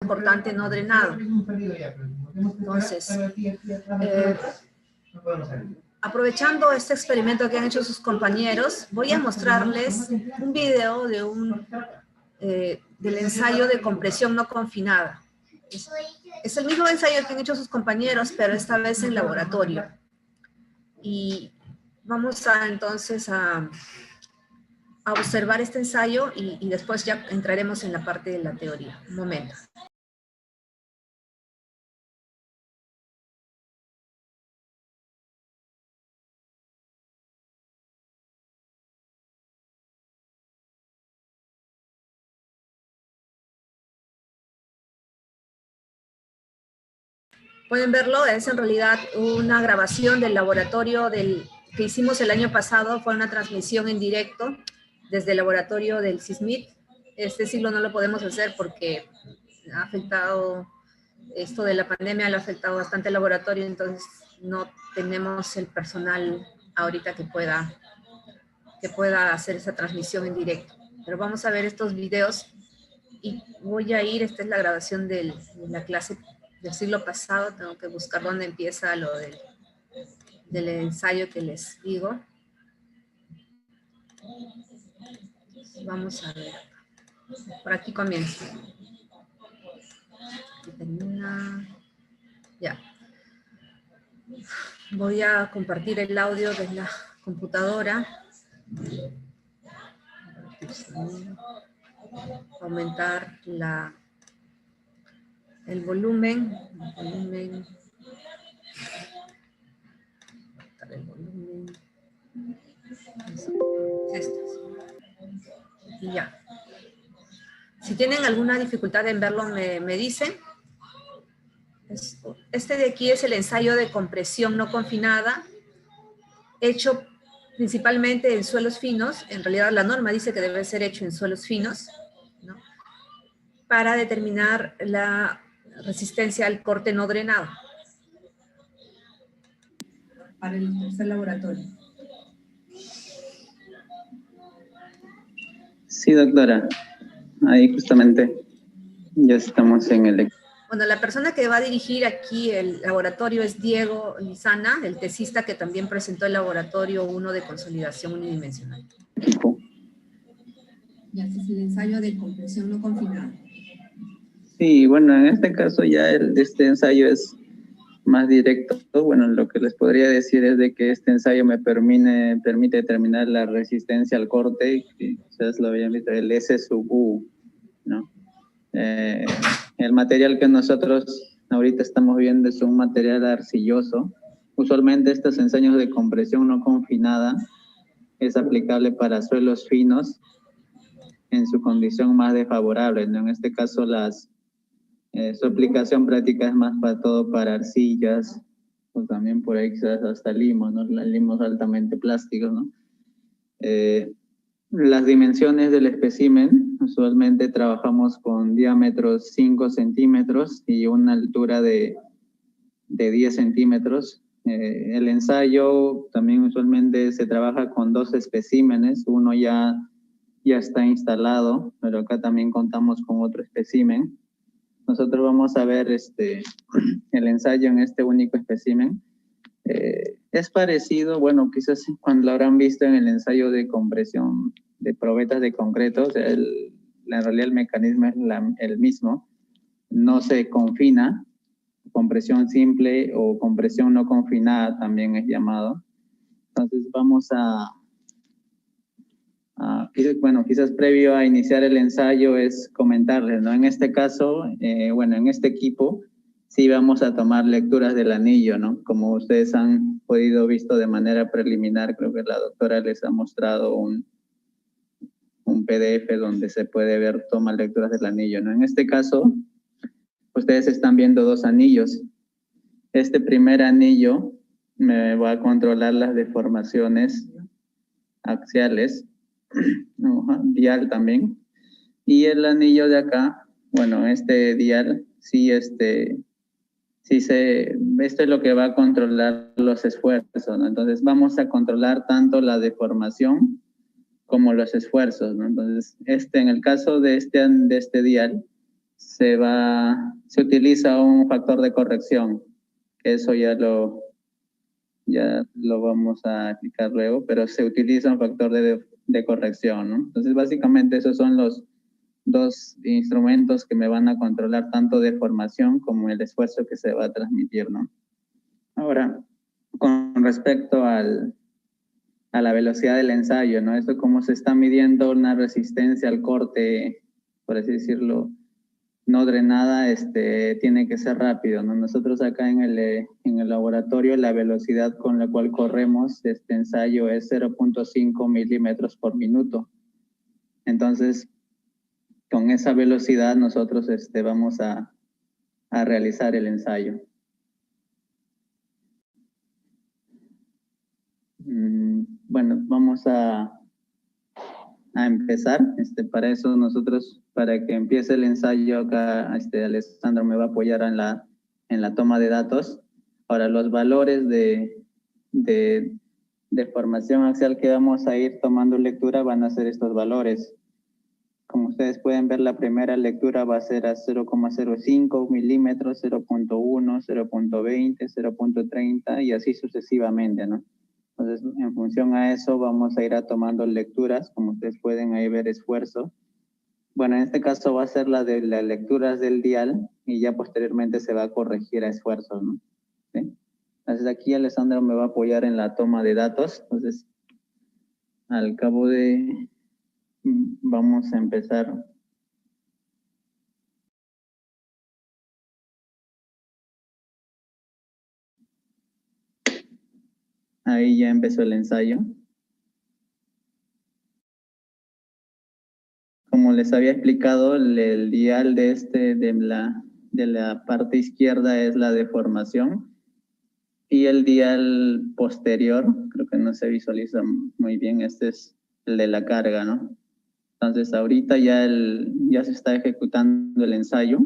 importante no drenado. Entonces, aprovechando este experimento que han hecho sus compañeros, voy a mostrarles un video de del ensayo de compresión no confinada. Es el mismo ensayo que han hecho sus compañeros, pero esta vez en laboratorio. Y vamos entonces a observar este ensayo y después ya entraremos en la parte de la teoría. Un momento. Pueden verlo, es en realidad una grabación del laboratorio que hicimos el año pasado. Fue una transmisión en directo desde el laboratorio del CISMIT. Este siglo no lo podemos hacer porque ha afectado, esto de la pandemia lo ha afectado bastante el laboratorio, entonces no tenemos el personal ahorita que pueda hacer esa transmisión en directo. Pero vamos a ver estos videos y voy a ir, esta es la grabación de la clase del siglo pasado. Tengo que buscar dónde empieza lo del ensayo que les digo. Vamos a ver. Por aquí comienza. Aquí termina. Ya. Voy a compartir el audio de la computadora. Aumentar el volumen. Y ya. Si tienen alguna dificultad en verlo, me dicen. Este de aquí es el ensayo de compresión no confinada, hecho principalmente en suelos finos. En realidad la norma dice que debe ser hecho en suelos finos, ¿no?, para determinar la resistencia al corte no drenado. Para el tercer laboratorio. Sí, doctora. Ahí justamente ya estamos en el... Bueno, la persona que va a dirigir aquí el laboratorio es Diego Lizana, el tesista que también presentó el laboratorio 1 de consolidación unidimensional. Y este es el ensayo de compresión no confinada. Sí, bueno, en este caso ya este ensayo es más directo. Bueno, lo que les podría decir es de que este ensayo me permite determinar la resistencia al corte, que ustedes lo habían visto, el S sub U, ¿no? El material que nosotros ahorita estamos viendo es un material arcilloso. Usualmente estos ensayos de compresión no confinada es aplicable para suelos finos en su condición más desfavorable, ¿no? En este caso su aplicación práctica es más para todo para arcillas, o también por ahí quizás hasta limos, ¿no? Limos altamente plásticos, ¿no? Las dimensiones del espécimen, usualmente trabajamos con diámetros 5 centímetros y una altura de 10 centímetros. El ensayo también usualmente se trabaja con 2 especímenes, uno ya está instalado, pero acá también contamos con otro espécimen. Nosotros vamos a ver el ensayo en este único espécimen. Es parecido, bueno, quizás cuando lo habrán visto en el ensayo de compresión de probetas de concreto, o sea, en realidad el mecanismo es el mismo, no se confina, compresión simple o compresión no confinada también es llamado. Entonces vamos quizás previo a iniciar el ensayo es comentarles, ¿no? En este caso, en este equipo, sí vamos a tomar lecturas del anillo, ¿no? Como ustedes han podido visto de manera preliminar, creo que la doctora les ha mostrado un PDF donde se puede ver toma lecturas del anillo, ¿no? En este caso, ustedes están viendo 2 anillos. Este primer anillo me va a controlar las deformaciones axiales, dial también. Y el anillo de acá, bueno, este dial, esto es lo que va a controlar los esfuerzos, ¿no? Entonces vamos a controlar tanto la deformación como los esfuerzos, ¿no? Entonces, en el caso de este dial, se utiliza un factor de corrección, que eso ya lo vamos a explicar luego, pero se utiliza un factor de corrección, ¿no? Entonces, básicamente esos son los dos instrumentos que me van a controlar tanto deformación como el esfuerzo que se va a transmitir, ¿no? Ahora, con respecto a la velocidad del ensayo, ¿no? Esto como se está midiendo una resistencia al corte, por así decirlo, no drenada, tiene que ser rápido, ¿no? Nosotros acá en el laboratorio, la velocidad con la cual corremos este ensayo es 0.5 milímetros por minuto. Entonces, con esa velocidad nosotros vamos a realizar el ensayo. Bueno, vamos a empezar. Para eso nosotros, para que empiece el ensayo acá, Alessandro me va a apoyar en la toma de datos. Ahora, los valores de deformación axial que vamos a ir tomando lectura van a ser estos valores. Como ustedes pueden ver, la primera lectura va a ser a 0,05 milímetros, 0.1, 0.20, 0.30 y así sucesivamente, ¿no? Entonces, en función a eso, vamos a ir tomando lecturas, como ustedes pueden ahí ver esfuerzo. Bueno, en este caso va a ser la de las lecturas del dial y ya posteriormente se va a corregir a esfuerzos, ¿no? ¿Sí? Entonces, aquí Alessandro me va a apoyar en la toma de datos. Entonces, al cabo de... Vamos a empezar. Ahí ya empezó el ensayo. Como les había explicado, el dial de la parte izquierda es la deformación y el dial posterior, creo que no se visualiza muy bien, este es el de la carga, ¿no? Entonces ahorita ya se está ejecutando el ensayo.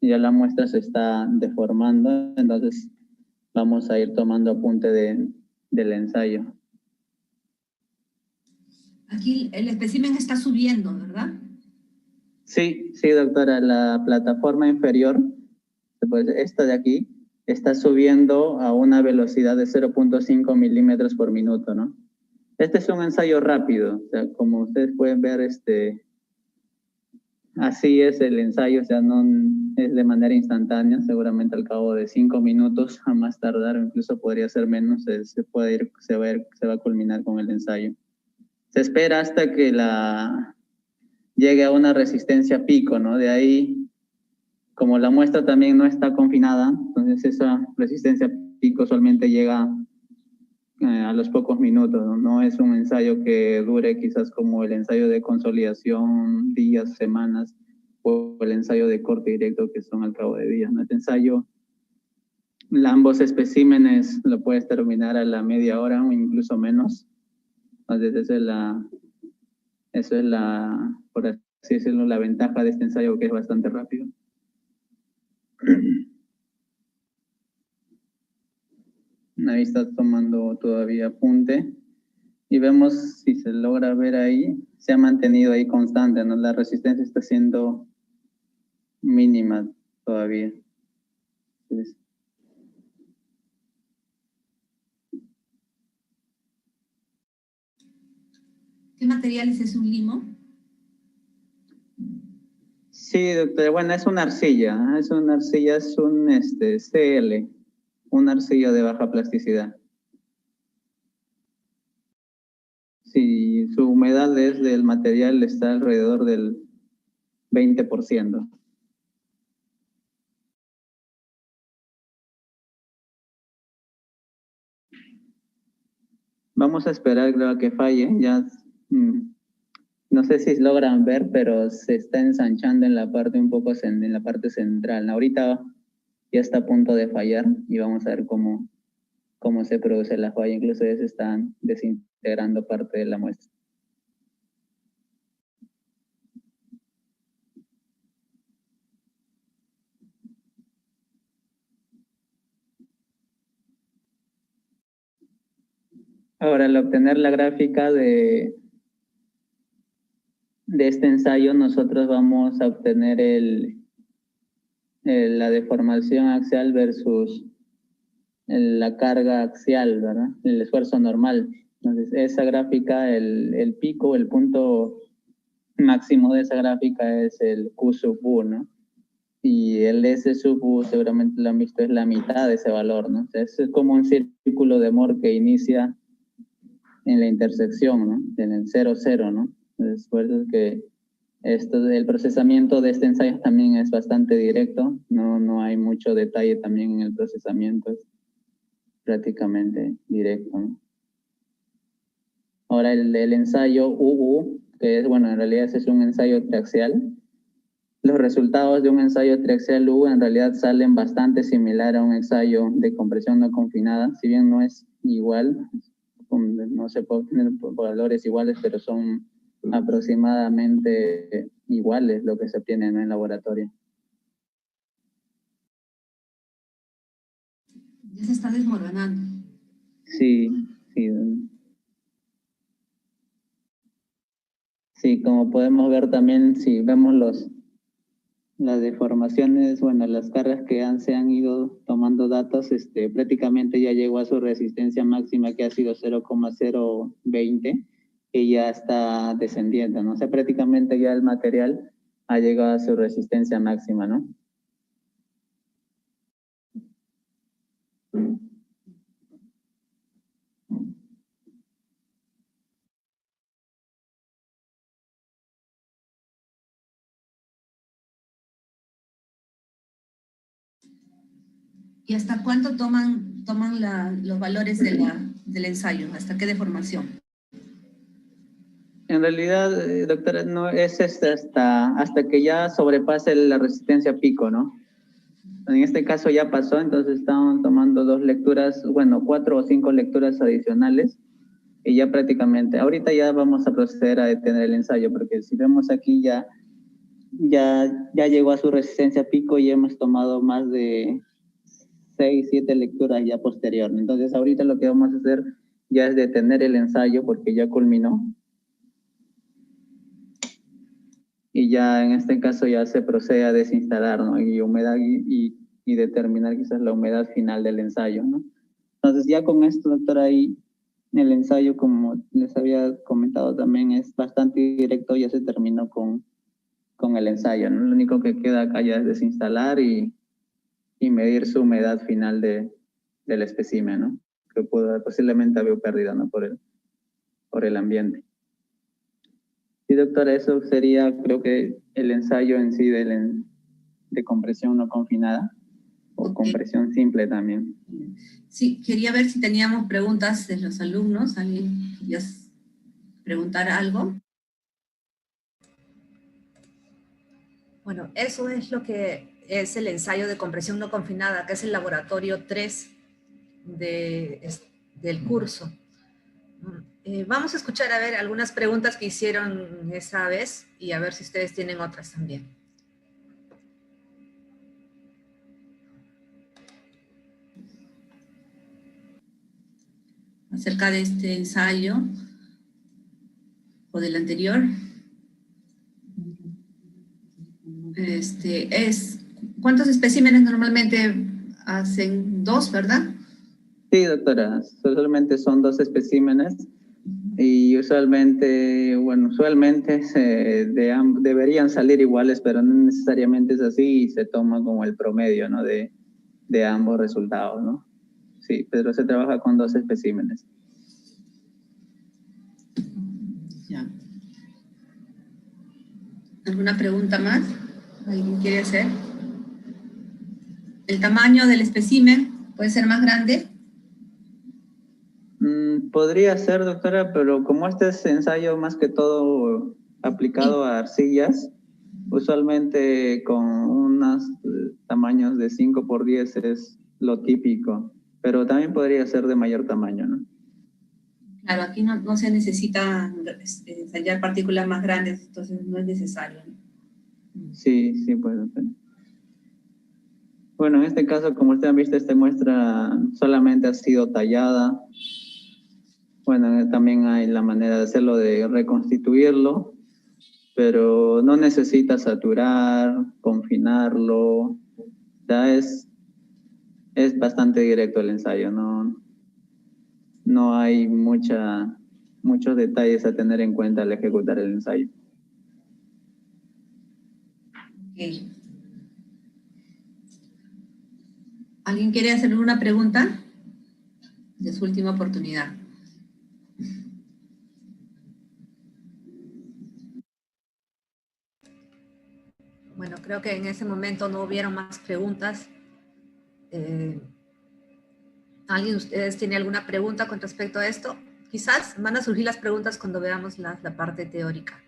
Ya la muestra se está deformando, entonces vamos a ir tomando apunte del ensayo. Aquí el espécimen está subiendo, ¿verdad? Sí, doctora, la plataforma inferior, esta de aquí, está subiendo a una velocidad de 0.5 milímetros por minuto, ¿no? Este es un ensayo rápido, o sea, como ustedes pueden ver, así es el ensayo, o sea, no es de manera instantánea, seguramente al cabo de 5 minutos, a más tardar, o incluso podría ser menos, se va a culminar con el ensayo. Se espera hasta que llegue a una resistencia pico, ¿no? De ahí, como la muestra también no está confinada, entonces esa resistencia pico solamente llega a los pocos minutos, ¿no? No es un ensayo que dure quizás como el ensayo de consolidación, días, semanas, o el ensayo de corte directo que son al cabo de días, ¿no? Este ensayo, ambos especímenes lo puedes terminar a la media hora o incluso menos. Entonces eso es por así decirlo, la ventaja de este ensayo, que es bastante rápido. Ahí está tomando todavía apunte. Y vemos si se logra ver ahí, se ha mantenido ahí constante, ¿no? La resistencia está siendo mínima todavía. Entonces, ¿qué material es un limo? sí, doctora, bueno, es una arcilla, ¿eh? Es un CL, una arcilla de baja plasticidad. Sí, su humedad del material está alrededor del 20%. Vamos a esperar, creo, a que falle. Ya, no sé si logran ver, pero se está ensanchando en la parte en la parte central. Ahorita ya está a punto de fallar y vamos a ver cómo se produce la falla. Incluso ya se están desintegrando parte de la muestra. Ahora, al obtener la gráfica de este ensayo nosotros vamos a obtener la deformación axial versus la carga axial, ¿verdad? El esfuerzo normal. Entonces, esa gráfica, el pico, el punto máximo de esa gráfica es el Q sub U, ¿no? Y el S sub U, seguramente lo han visto, es la mitad de ese valor, ¿no? Entonces, es como un círculo de Moore que inicia en la intersección, ¿no? En el 0, 0, ¿no? Entonces, por eso es que el procesamiento de este ensayo también es bastante directo, no hay mucho detalle también en el procesamiento, es prácticamente directo, ¿no? Ahora el ensayo UU, que es, bueno, en realidad ese es un ensayo triaxial. Los resultados de un ensayo triaxial U en realidad salen bastante similar a un ensayo de compresión no confinada, si bien no es igual, no se puede obtener valores iguales, pero son aproximadamente iguales lo que se obtiene en el laboratorio. Ya se está desmoronando. Sí, sí. Sí, como podemos ver también, si vemos las deformaciones, bueno, las cargas que se han ido tomando datos, prácticamente ya llegó a su resistencia máxima, que ha sido 0,020, y ya está descendiendo, ¿no? O sea, prácticamente ya el material ha llegado a su resistencia máxima, ¿no? ¿Y hasta cuánto toman los valores del ensayo? ¿Hasta qué deformación? En realidad, doctora, no es hasta que ya sobrepase la resistencia pico, ¿no? En este caso ya pasó, entonces estaban tomando 2 lecturas, bueno, 4 o 5 lecturas adicionales, y ya prácticamente, ahorita ya vamos a proceder a detener el ensayo, porque si vemos aquí ya llegó a su resistencia pico y hemos tomado más de 6, 7 lecturas ya posterior. Entonces ahorita lo que vamos a hacer ya es detener el ensayo porque ya culminó. Y ya en este caso ya se procede a desinstalar, ¿no? Y humedad y determinar quizás la humedad final del ensayo, ¿no? Entonces ya con esto, doctora, ahí el ensayo, como les había comentado también, es bastante directo, ya se terminó con el ensayo, ¿no? Lo único que queda acá ya es desinstalar y medir su humedad final del espécimen, ¿no? Que posiblemente había pérdida, ¿no? Por el ambiente. Sí, doctora, eso sería, creo que el ensayo en sí de compresión no confinada, o compresión simple también. Sí, quería ver si teníamos preguntas de los alumnos. ¿Alguien quería preguntar algo? Bueno, eso es lo que es el ensayo de compresión no confinada, que es el laboratorio 3 del curso. Vamos a escuchar, a ver, algunas preguntas que hicieron esa vez y a ver si ustedes tienen otras también. Acerca de este ensayo o del anterior. ¿Cuántos especímenes normalmente hacen? 2, ¿verdad? Sí, doctora, solamente son 2 especímenes y usualmente deberían salir iguales, pero no necesariamente es así y se toma como el promedio, ¿no? de ambos resultados, ¿no? Sí, pero se trabaja con 2 especímenes. Ya. ¿Alguna pregunta más? ¿Alguien quiere hacer? ¿El tamaño del espécimen puede ser más grande? Podría ser, doctora, pero como este es ensayo más que todo aplicado a arcillas, usualmente con unos tamaños de 5×10 es lo típico, pero también podría ser de mayor tamaño, ¿no? Claro, aquí no se necesita ensayar partículas más grandes, entonces no es necesario, ¿no? Sí, pues, doctora. Bueno, en este caso, como ustedes han visto, esta muestra solamente ha sido tallada. Bueno, también hay la manera de hacerlo, de reconstituirlo. pero no necesita saturar, confinarlo. Ya es bastante directo el ensayo, no hay muchos detalles a tener en cuenta al ejecutar el ensayo. Okay. ¿Alguien quiere hacer una pregunta? Es su última oportunidad. Bueno, creo que en ese momento no hubieron más preguntas. ¿Alguien de ustedes tiene alguna pregunta con respecto a esto? Quizás van a surgir las preguntas cuando veamos la parte teórica.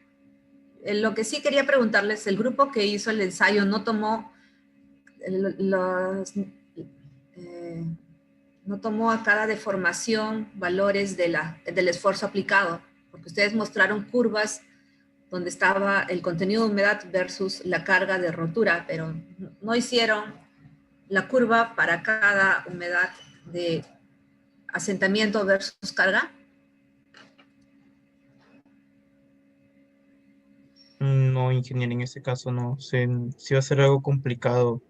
Lo que sí quería preguntarles, el grupo que hizo el ensayo no tomó no tomó a cada deformación valores del esfuerzo aplicado, porque ustedes mostraron curvas donde estaba el contenido de humedad versus la carga de rotura, pero no hicieron la curva para cada humedad de asentamiento versus carga. No, ingeniero, en ese caso no. Sí va a ser algo complicado.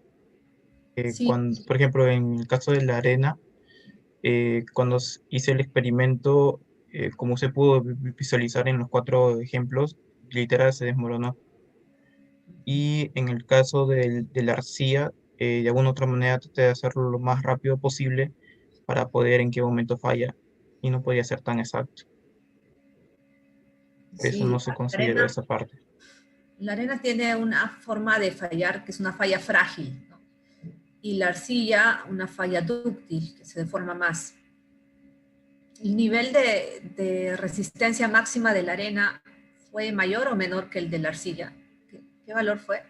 Sí. Cuando, por ejemplo, en el caso de la arena, cuando hice el experimento, como se pudo visualizar en los 4 ejemplos, literal se desmoronó. Y en el caso de la arcilla, de alguna otra manera traté de hacerlo lo más rápido posible para poder en qué momento falla, y no podía ser tan exacto. Por eso no se consideró esa parte. La arena tiene una forma de fallar que es una falla frágil, ¿no? Y la arcilla una falla dúctil que se deforma más. ¿El nivel de resistencia máxima de la arena fue mayor o menor que el de la arcilla? ¿Qué valor fue?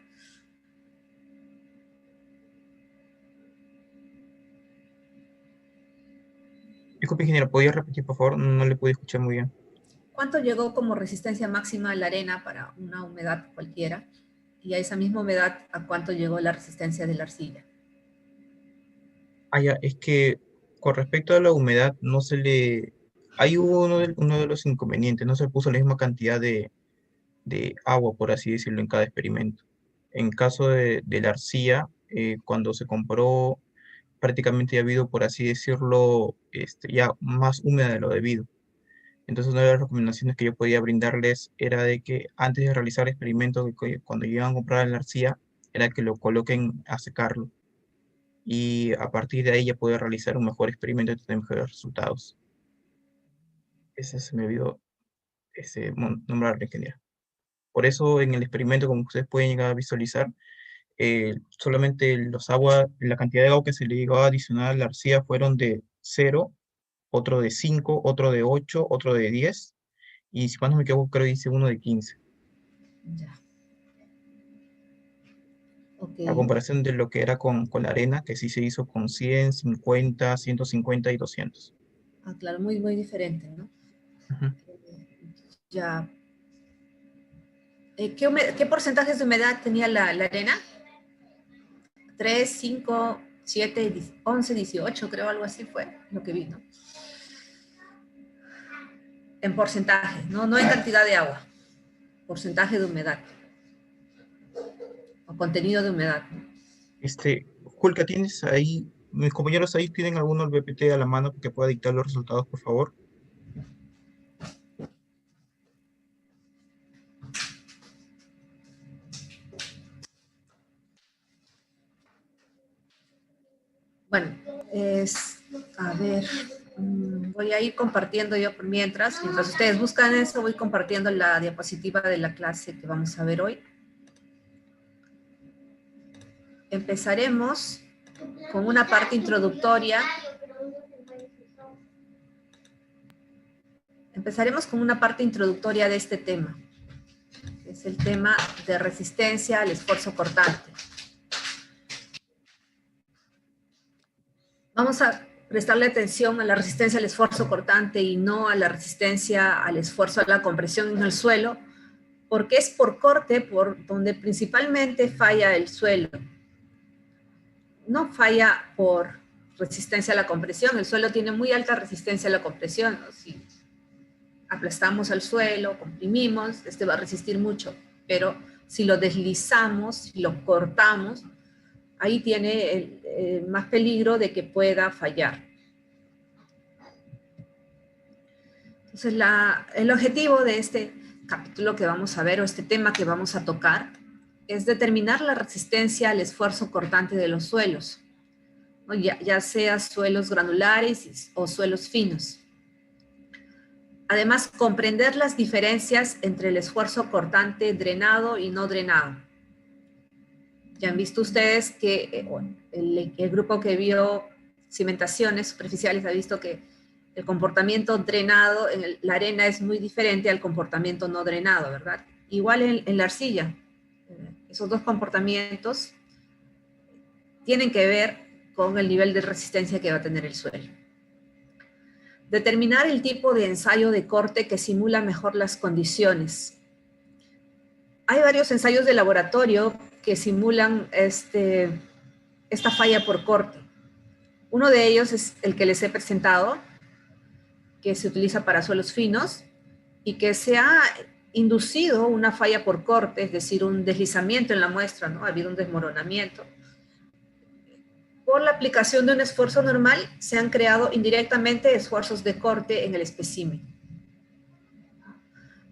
Disculpe, ingeniero, ¿podría repetir, por favor? No le pude escuchar muy bien. ¿Cuánto llegó como resistencia máxima la arena para una humedad cualquiera? Y a esa misma humedad, ¿a cuánto llegó la resistencia de la arcilla? Ah, ya, es que con respecto a la humedad, no se le... Ahí hubo uno de los inconvenientes, no se puso la misma cantidad de agua, por así decirlo, en cada experimento. En caso de la arcilla, cuando se compró, prácticamente ya ha habido, por así decirlo, ya más húmeda de lo debido. Entonces, una de las recomendaciones que yo podía brindarles era de que antes de realizar experimentos, cuando llegan a comprar la arcilla, era que lo coloquen a secarlo. Y a partir de ahí ya poder realizar un mejor experimento y tener mejores resultados. Ese se me olvidó nombrarle, ingeniero. Por eso en el experimento, como ustedes pueden llegar a visualizar, solamente la cantidad de agua que se le llegó a adicionar a la arcilla fueron de 0, otro de 5, otro de 8, otro de 10, y si más no me equivoco, creo que hice uno de 15. Ya. Okay. A comparación de lo que era con la arena, que sí se hizo con 100, 50, 150 y 200. Ah, claro, muy, muy diferente, ¿no? Uh-huh. Ya. ¿Qué porcentajes de humedad tenía la arena? 3, 5, 7, 11, 18, creo, algo así fue lo que vi, ¿no? En porcentaje, no en cantidad de agua, porcentaje de humedad o contenido de humedad. Julka, ¿tienes ahí, mis compañeros ahí tienen alguno el BPT a la mano que pueda dictar los resultados, por favor? Bueno, a ver, voy a ir compartiendo yo mientras ustedes buscan eso, voy compartiendo la diapositiva de la clase que vamos a ver hoy. Empezaremos con una parte introductoria. Empezaremos con una parte introductoria de este tema. Es el tema de resistencia al esfuerzo cortante. Vamos a prestarle atención a la resistencia al esfuerzo cortante y no a la resistencia al esfuerzo a la compresión en el suelo, porque es por corte por donde principalmente falla el suelo. No falla por resistencia a la compresión. El suelo tiene muy alta resistencia a la compresión, ¿no? Si aplastamos al suelo, comprimimos, va a resistir mucho. pero si lo deslizamos, si lo cortamos, ahí tiene más peligro de que pueda fallar. Entonces, el objetivo de este capítulo que vamos a ver, o este tema que vamos a tocar, es determinar la resistencia al esfuerzo cortante de los suelos, ¿no? ya sea suelos granulares o suelos finos. Además, comprender las diferencias entre el esfuerzo cortante drenado y no drenado. Ya han visto ustedes que el grupo que vio cimentaciones superficiales ha visto que el comportamiento drenado en la arena es muy diferente al comportamiento no drenado, ¿verdad? Igual en la arcilla. Esos dos comportamientos tienen que ver con el nivel de resistencia que va a tener el suelo. Determinar el tipo de ensayo de corte que simula mejor las condiciones. Hay varios ensayos de laboratorio que simulan esta falla por corte. Uno de ellos es el que les he presentado, que se utiliza para suelos finos y que se ha inducido una falla por corte, es decir, un deslizamiento en la muestra, ¿no? Ha habido un desmoronamiento. Por la aplicación de un esfuerzo normal, se han creado indirectamente esfuerzos de corte en el espécimen.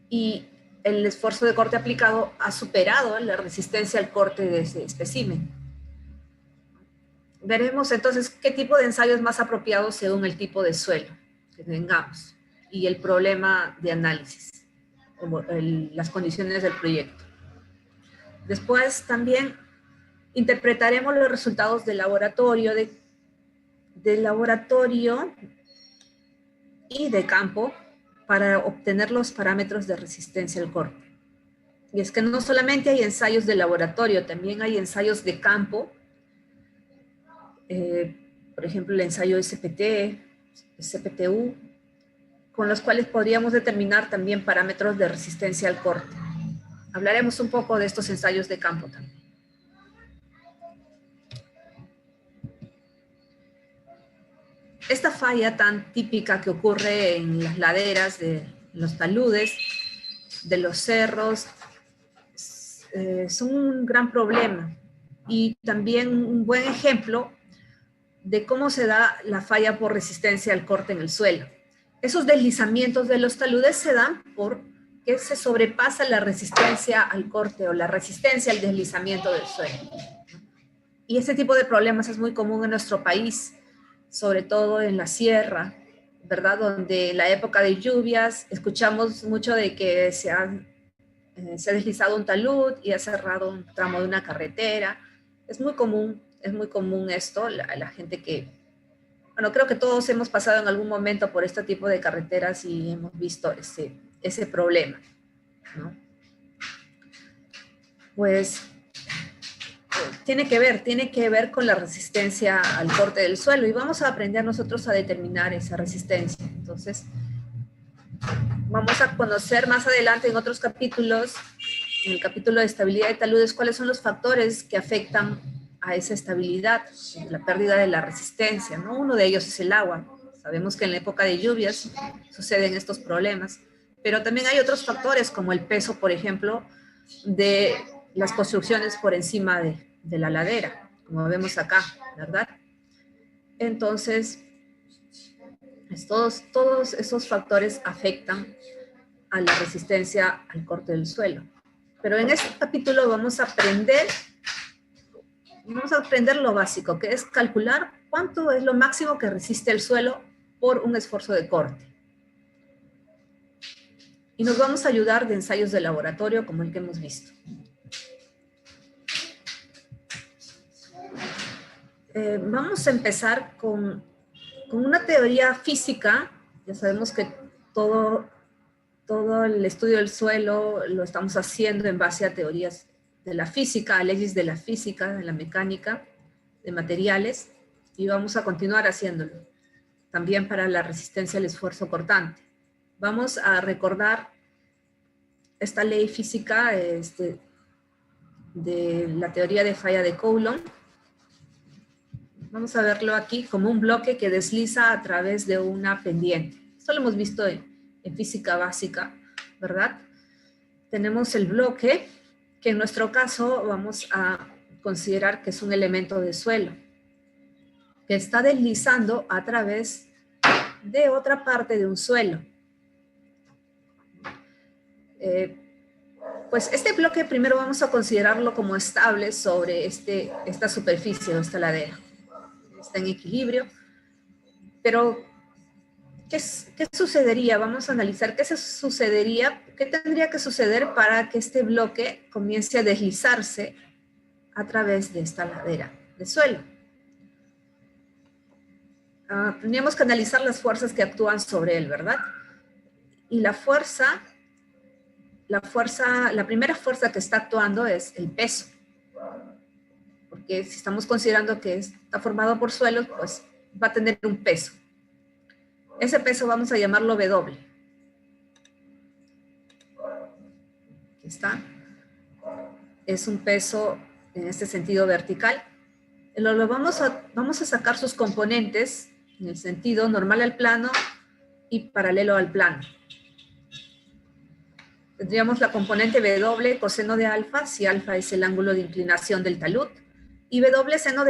Y el esfuerzo de corte aplicado ha superado la resistencia al corte de ese espécimen. Veremos entonces qué tipo de ensayo es más apropiado según el tipo de suelo que tengamos y el problema de análisis, como las condiciones del proyecto. Después también interpretaremos los resultados del laboratorio, y de campo para obtener los parámetros de resistencia al corte. Y es que no solamente hay ensayos de laboratorio, también hay ensayos de campo, por ejemplo el ensayo SPT, SPTU, con los cuales podríamos determinar también parámetros de resistencia al corte. Hablaremos un poco de estos ensayos de campo también. Esta falla tan típica que ocurre en las laderas de los taludes, de los cerros, es un gran problema y también un buen ejemplo de cómo se da la falla por resistencia al corte en el suelo. Esos deslizamientos de los taludes se dan porque se sobrepasa la resistencia al corte o la resistencia al deslizamiento del suelo. Y ese tipo de problemas es muy común en nuestro país, sobre todo en la sierra, ¿verdad? Donde en la época de lluvias escuchamos mucho de que se ha deslizado un talud y ha cerrado un tramo de una carretera. Es muy común esto, la gente que, bueno, creo que todos hemos pasado en algún momento por este tipo de carreteras y hemos visto ese problema, ¿no? Pues tiene que ver con la resistencia al corte del suelo y vamos a aprender nosotros a determinar esa resistencia. Entonces, vamos a conocer más adelante en otros capítulos, en el capítulo de estabilidad de taludes, cuáles son los factores que afectan a esa estabilidad, la pérdida de la resistencia, ¿no? Uno de ellos es el agua. Sabemos que en la época de lluvias suceden estos problemas, pero también hay otros factores como el peso, por ejemplo, de las construcciones por encima de la ladera, como vemos acá, ¿verdad? Entonces, todos esos factores afectan a la resistencia al corte del suelo. Pero en este capítulo vamos a aprender lo básico, que es calcular cuánto es lo máximo que resiste el suelo por un esfuerzo de corte. Y nos vamos a ayudar de ensayos de laboratorio como el que hemos visto. Vamos a empezar con una teoría física. Ya sabemos que todo el estudio del suelo lo estamos haciendo en base a teorías de la física, a leyes de la física, de la mecánica, de materiales, y vamos a continuar haciéndolo. También para la resistencia al esfuerzo cortante. Vamos a recordar esta ley física de la teoría de falla de Coulomb. Vamos a verlo aquí como un bloque que desliza a través de una pendiente. Esto lo hemos visto en física básica, ¿verdad? Tenemos el bloque que en nuestro caso vamos a considerar que es un elemento de suelo, que está deslizando a través de otra parte de un suelo. Pues este bloque primero vamos a considerarlo como estable sobre esta superficie o esta ladera. Está en equilibrio, pero ¿qué sucedería? Vamos a analizar qué sucedería, qué tendría que suceder para que este bloque comience a deslizarse a través de esta ladera de suelo. Tendríamos que analizar las fuerzas que actúan sobre él, ¿verdad? Y la primera fuerza que está actuando es el peso. Porque si estamos considerando que está formado por suelos, pues va a tener un peso. Ese peso vamos a llamarlo W. Aquí está. Es un peso en este sentido vertical. Vamos a sacar sus componentes en el sentido normal al plano y paralelo al plano. Tendríamos la componente W coseno de alfa, si alfa es el ángulo de inclinación del talud, y W seno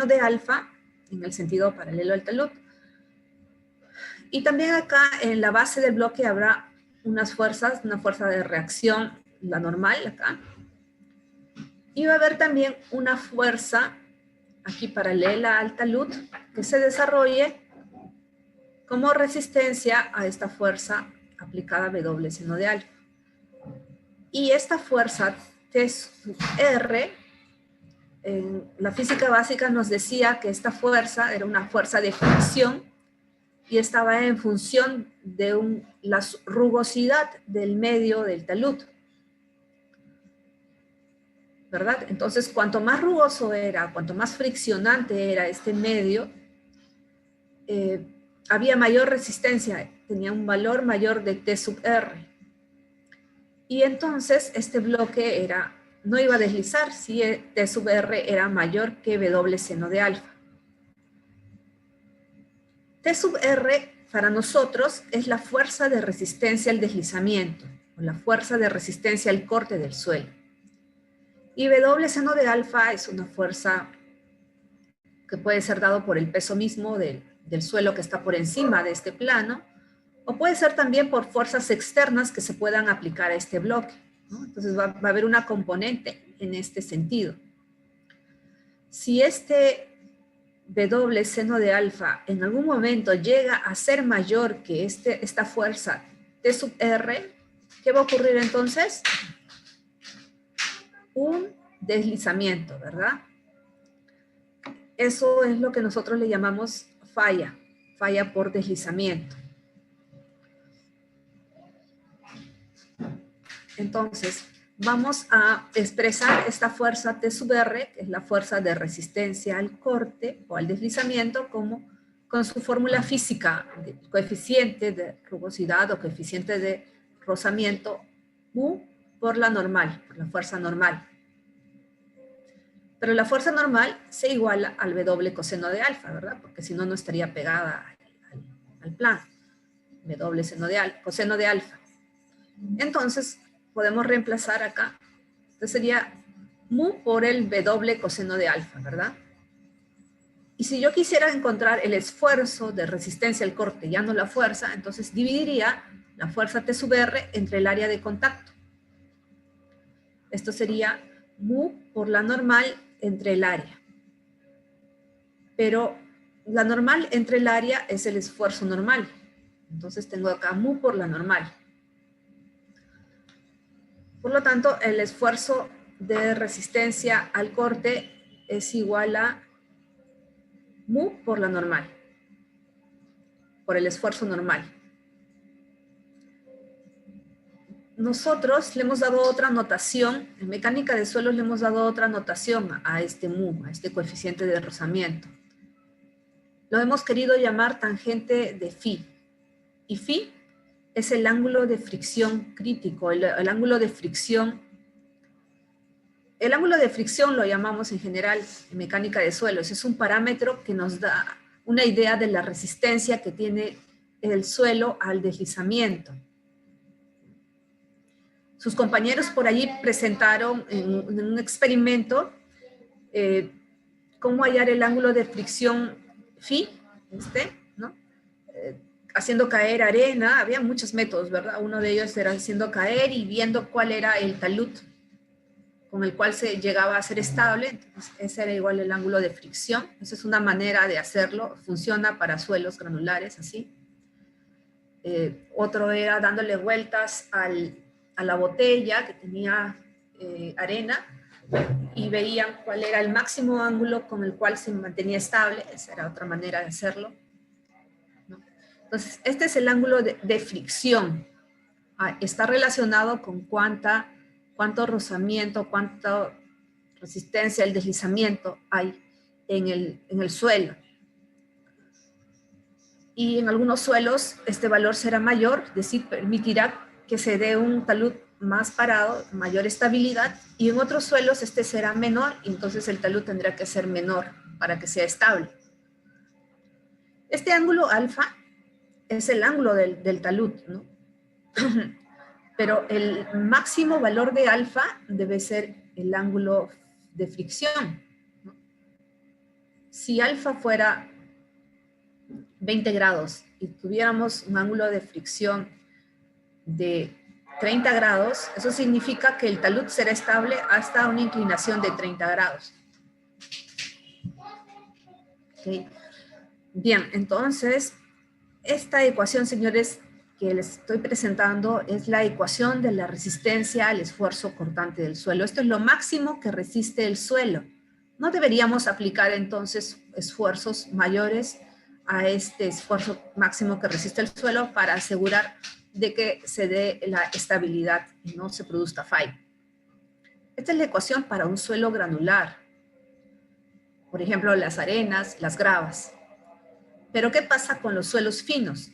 de alfa en el sentido paralelo al talud. Y también acá en la base del bloque habrá unas fuerzas, una fuerza de reacción, la normal acá. Y va a haber también una fuerza aquí paralela al talud que se desarrolle como resistencia a esta fuerza aplicada a W seno de alfa. Y esta fuerza T sub R, en la física básica nos decía que esta fuerza era una fuerza de fricción y estaba en función de la rugosidad del medio del talud, ¿verdad? Entonces, cuanto más rugoso era, cuanto más friccionante era este medio, había mayor resistencia, tenía un valor mayor de T sub R. Y entonces este bloque no iba a deslizar si T sub R era mayor que W seno de alfa. T sub R para nosotros es la fuerza de resistencia al deslizamiento, o la fuerza de resistencia al corte del suelo. Y W seno de alfa es una fuerza que puede ser dado por el peso mismo del suelo que está por encima de este plano, o puede ser también por fuerzas externas que se puedan aplicar a este bloque, ¿no? Entonces va a haber una componente en este sentido. Si este W seno de alfa en algún momento llega a ser mayor que esta fuerza T sub R, ¿qué va a ocurrir entonces? Un deslizamiento, ¿verdad? Eso es lo que nosotros le llamamos falla por deslizamiento. Entonces, vamos a expresar esta fuerza T sub R, que es la fuerza de resistencia al corte o al deslizamiento, con su fórmula física, de coeficiente de rugosidad o coeficiente de rozamiento, U por la normal, por la fuerza normal. Pero la fuerza normal se iguala al W coseno de alfa, ¿verdad? Porque si no, no estaría pegada al plano. W coseno de alfa. Entonces, podemos reemplazar acá. Entonces sería mu por el W coseno de alfa, ¿verdad? Y si yo quisiera encontrar el esfuerzo de resistencia al corte, ya no la fuerza, entonces dividiría la fuerza T sub R entre el área de contacto. Esto sería mu por la normal entre el área. Pero la normal entre el área es el esfuerzo normal. Entonces tengo acá mu por la normal. Por lo tanto, el esfuerzo de resistencia al corte es igual a mu por la normal, por el esfuerzo normal. Nosotros le hemos dado otra notación, en mecánica de suelos le hemos dado otra notación a este mu, a este coeficiente de rozamiento. Lo hemos querido llamar tangente de phi. Y phi es el ángulo de fricción crítico, el ángulo de fricción. El ángulo de fricción lo llamamos en general en mecánica de suelos. Es un parámetro que nos da una idea de la resistencia que tiene el suelo al deslizamiento. sus compañeros por allí presentaron en un experimento cómo hallar el ángulo de fricción phi, ¿no? Haciendo caer arena. Había muchos métodos, ¿verdad? Uno de ellos era haciendo caer y viendo cuál era el talud con el cual se llegaba a ser estable. Entonces, ese era igual el ángulo de fricción. Esa es una manera de hacerlo. Funciona para suelos granulares, así. Otro era dándole vueltas a la botella que tenía arena y veían cuál era el máximo ángulo con el cual se mantenía estable. Esa era otra manera de hacerlo, ¿no? Entonces, este es el ángulo de fricción. Está relacionado con cuánto rozamiento, cuánta resistencia al deslizamiento hay en el suelo. Y en algunos suelos este valor será mayor, es decir, permitirá que se dé un talud más parado, mayor estabilidad, y en otros suelos este será menor, y entonces el talud tendrá que ser menor para que sea estable. Este ángulo alfa es el ángulo del talud, ¿no? Pero el máximo valor de alfa debe ser el ángulo de fricción, ¿no? Si alfa fuera 20 grados y tuviéramos un ángulo de fricción de 30 grados, eso significa que el talud será estable hasta una inclinación de 30 grados. ¿Okay? Bien, entonces, esta ecuación, señores, que les estoy presentando es la ecuación de la resistencia al esfuerzo cortante del suelo. Esto es lo máximo que resiste el suelo. No deberíamos aplicar entonces esfuerzos mayores a este esfuerzo máximo que resiste el suelo para asegurar de que se dé la estabilidad y no se produzca fallo. Esta es la ecuación para un suelo granular. Por ejemplo, las arenas, las gravas. Pero ¿qué pasa con los suelos finos?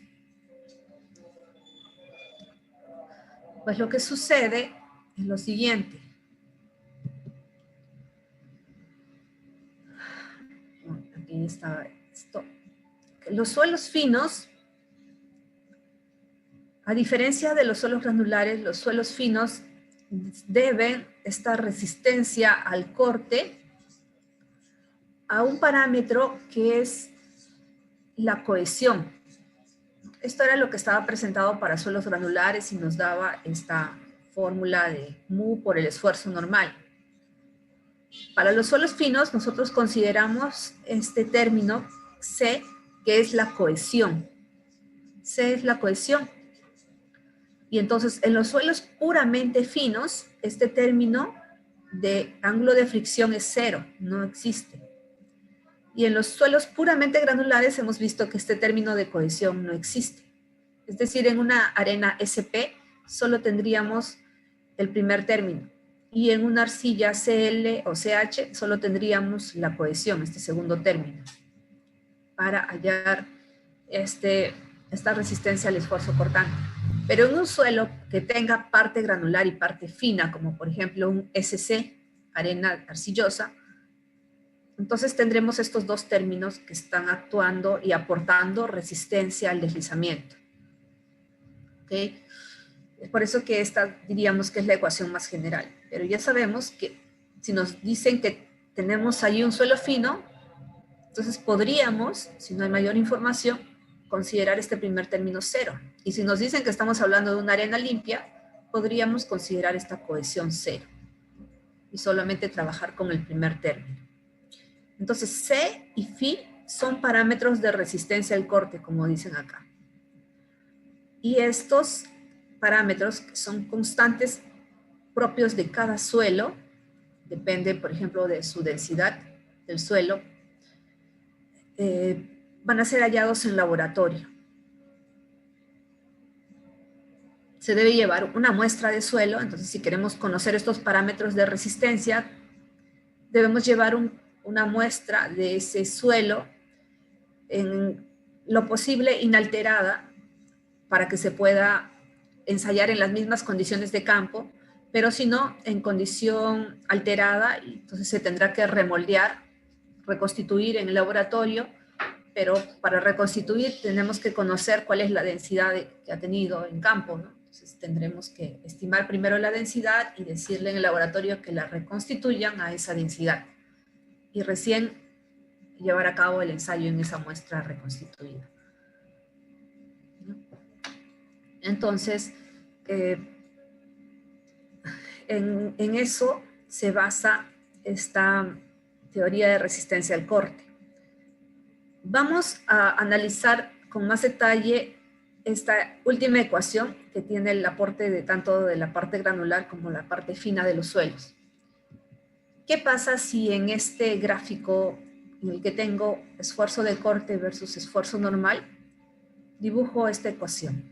Pues lo que sucede es lo siguiente. Aquí está esto. Los suelos finos, a diferencia de los suelos granulares, los suelos finos deben esta resistencia al corte a un parámetro que es la cohesión. Esto era lo que estaba presentado para suelos granulares y nos daba esta fórmula de mu por el esfuerzo normal. Para los suelos finos, nosotros consideramos este término C, que es la cohesión. C es la cohesión. Y entonces, en los suelos puramente finos, este término de ángulo de fricción es 0, no existe. Y en los suelos puramente granulares hemos visto que este término de cohesión no existe. Es decir, en una arena SP solo tendríamos el primer término. Y en una arcilla CL o CH solo tendríamos la cohesión, este segundo término, para hallar esta resistencia al esfuerzo cortante. Pero en un suelo que tenga parte granular y parte fina, como por ejemplo un SC, arena arcillosa, entonces tendremos estos dos términos que están actuando y aportando resistencia al deslizamiento. ¿Okay? Es por eso que esta diríamos que es la ecuación más general. Pero ya sabemos que si nos dicen que tenemos ahí un suelo fino, entonces podríamos, si no hay mayor información, considerar este primer término 0. Y si nos dicen que estamos hablando de una arena limpia, podríamos considerar esta cohesión 0. Y solamente trabajar con el primer término. Entonces, C y Φ son parámetros de resistencia al corte, como dicen acá. Y estos parámetros son constantes propios de cada suelo, depende, por ejemplo, de su densidad del suelo, van a ser hallados en laboratorio. Se debe llevar una muestra de suelo, entonces si queremos conocer estos parámetros de resistencia, debemos llevar una muestra de ese suelo en lo posible inalterada para que se pueda ensayar en las mismas condiciones de campo, pero si no, en condición alterada, entonces se tendrá que remoldear, reconstituir en el laboratorio, pero para reconstituir tenemos que conocer cuál es la densidad que ha tenido en campo, ¿no? Entonces tendremos que estimar primero la densidad y decirle en el laboratorio que la reconstituyan a esa densidad. Y recién llevar a cabo el ensayo en esa muestra reconstituida. Entonces, en eso se basa esta teoría de resistencia al corte. Vamos a analizar con más detalle esta última ecuación que tiene el aporte de tanto de la parte granular como la parte fina de los suelos. ¿Qué pasa si en este gráfico en el que tengo esfuerzo de corte versus esfuerzo normal, dibujo esta ecuación?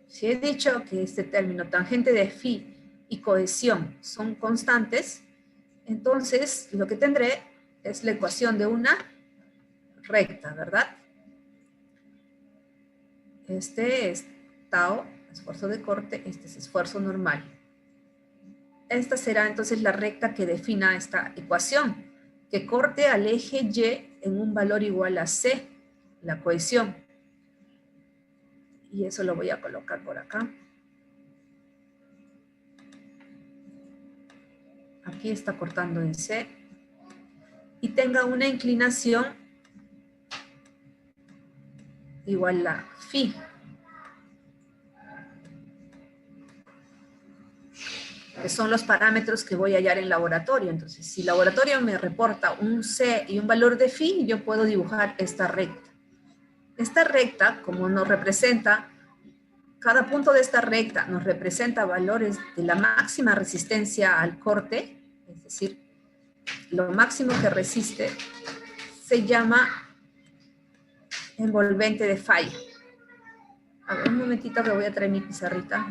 Si he dicho que este término tangente de phi y cohesión son constantes, entonces lo que tendré es la ecuación de una recta, ¿verdad? Este es tau, esfuerzo de corte, este es esfuerzo normal. Esta será entonces la recta que defina esta ecuación, que corte al eje Y en un valor igual a C, la cohesión. Y eso lo voy a colocar por acá. Aquí está cortando en C. Y tenga una inclinación igual a phi. Que son los parámetros que voy a hallar en laboratorio. Entonces, si el laboratorio me reporta un C y un valor de phi, yo puedo dibujar esta recta. Esta recta, como nos representa, cada punto de esta recta nos representa valores de la máxima resistencia al corte, es decir, lo máximo que resiste, se llama envolvente de falla. A ver, un momentito que voy a traer mi pizarrita.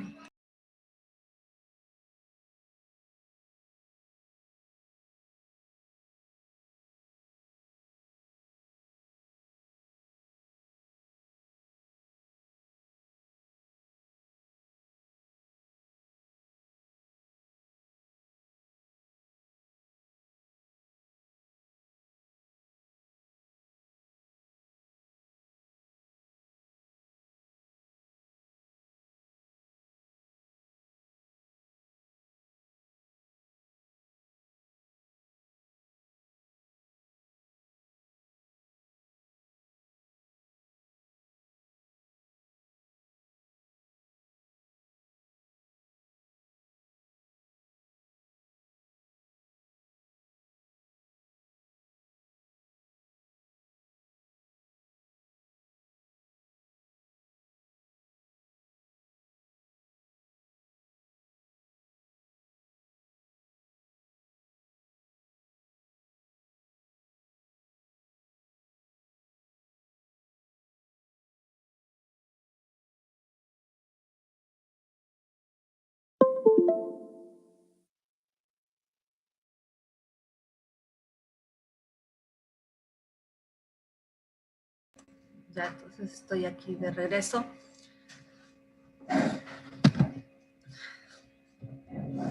Ya, entonces estoy aquí de regreso.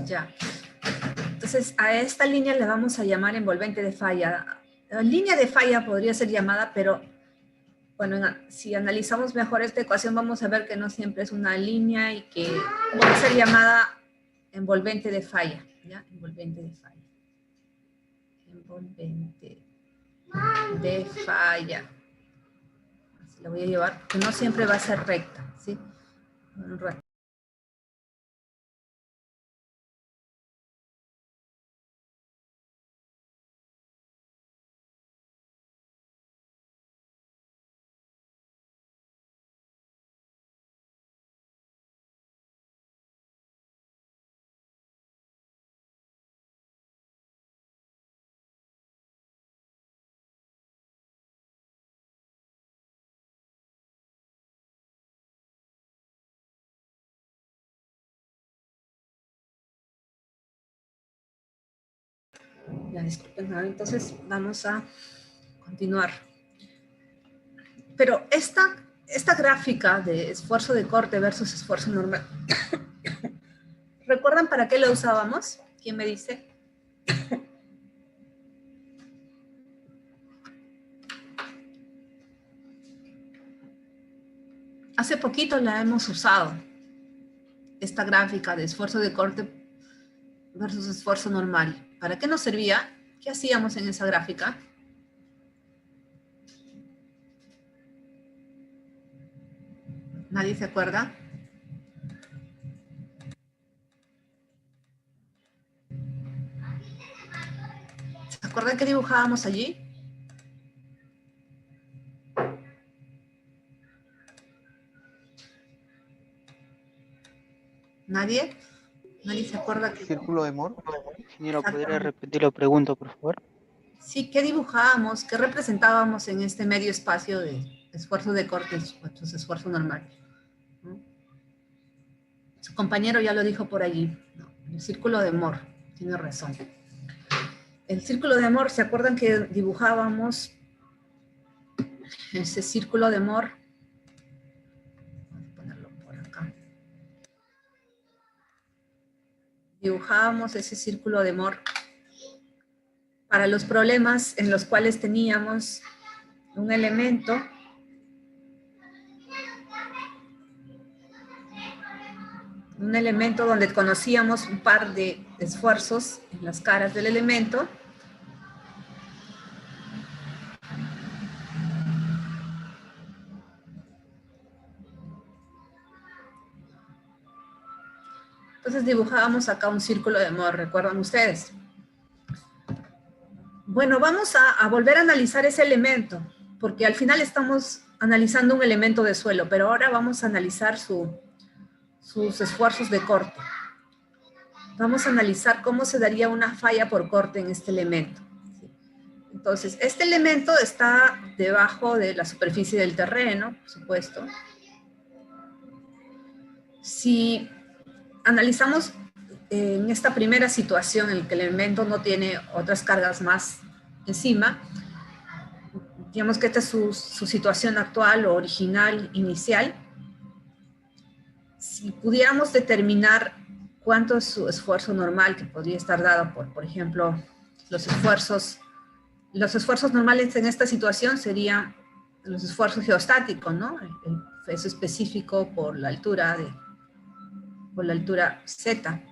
Ya. Entonces, a esta línea le vamos a llamar envolvente de falla. La línea de falla podría ser llamada, pero bueno, si analizamos mejor esta ecuación, vamos a ver que no siempre es una línea y que puede ser llamada envolvente de falla. ¿Ya? Envolvente de falla. Envolvente de falla. Así lo voy a llevar, porque no siempre va a ser recta. ¿Sí? Un rato. Ya, disculpen, entonces vamos a continuar. Pero esta gráfica de esfuerzo de corte versus esfuerzo normal, ¿recuerdan para qué la usábamos? ¿Quién me dice? Hace poquito la hemos usado. esta gráfica de esfuerzo de corte versus esfuerzo normal. ¿Para qué nos servía? ¿Qué hacíamos en esa gráfica? ¿Nadie se acuerda? ¿Se acuerdan qué dibujábamos allí? ¿Nadie? ¿Nadie se acuerda? Círculo de Moore. Ingeniero, ¿podría Exactamente. repetir la pregunta, por favor? Sí, ¿qué dibujábamos? ¿Qué representábamos en este medio espacio de esfuerzo de corte versus esfuerzo normal? ¿No? Su compañero ya lo dijo por allí, ¿no? El círculo de Moore, tiene razón. El círculo de Moore, ¿se acuerdan que dibujábamos ese círculo de Moore? Vamos a ponerlo por acá. Dibujábamos ese círculo de Moore para los problemas en los cuales teníamos un elemento donde conocíamos un par de esfuerzos en las caras del elemento. Entonces dibujábamos acá un círculo de Moore, ¿recuerdan ustedes? Bueno, vamos a volver a analizar ese elemento, porque al final estamos analizando un elemento de suelo, pero ahora vamos a analizar sus esfuerzos de corte. Vamos a analizar cómo se daría una falla por corte en este elemento. Entonces, este elemento está debajo de la superficie del terreno, por supuesto. Si analizamos en esta primera situación en la que el elemento no tiene otras cargas más encima, digamos que esta es su situación actual o original, inicial. Si pudiéramos determinar cuánto es su esfuerzo normal que podría estar dado por ejemplo, los esfuerzos normales en esta situación serían los esfuerzos geostáticos, ¿no? El peso específico por la altura Z,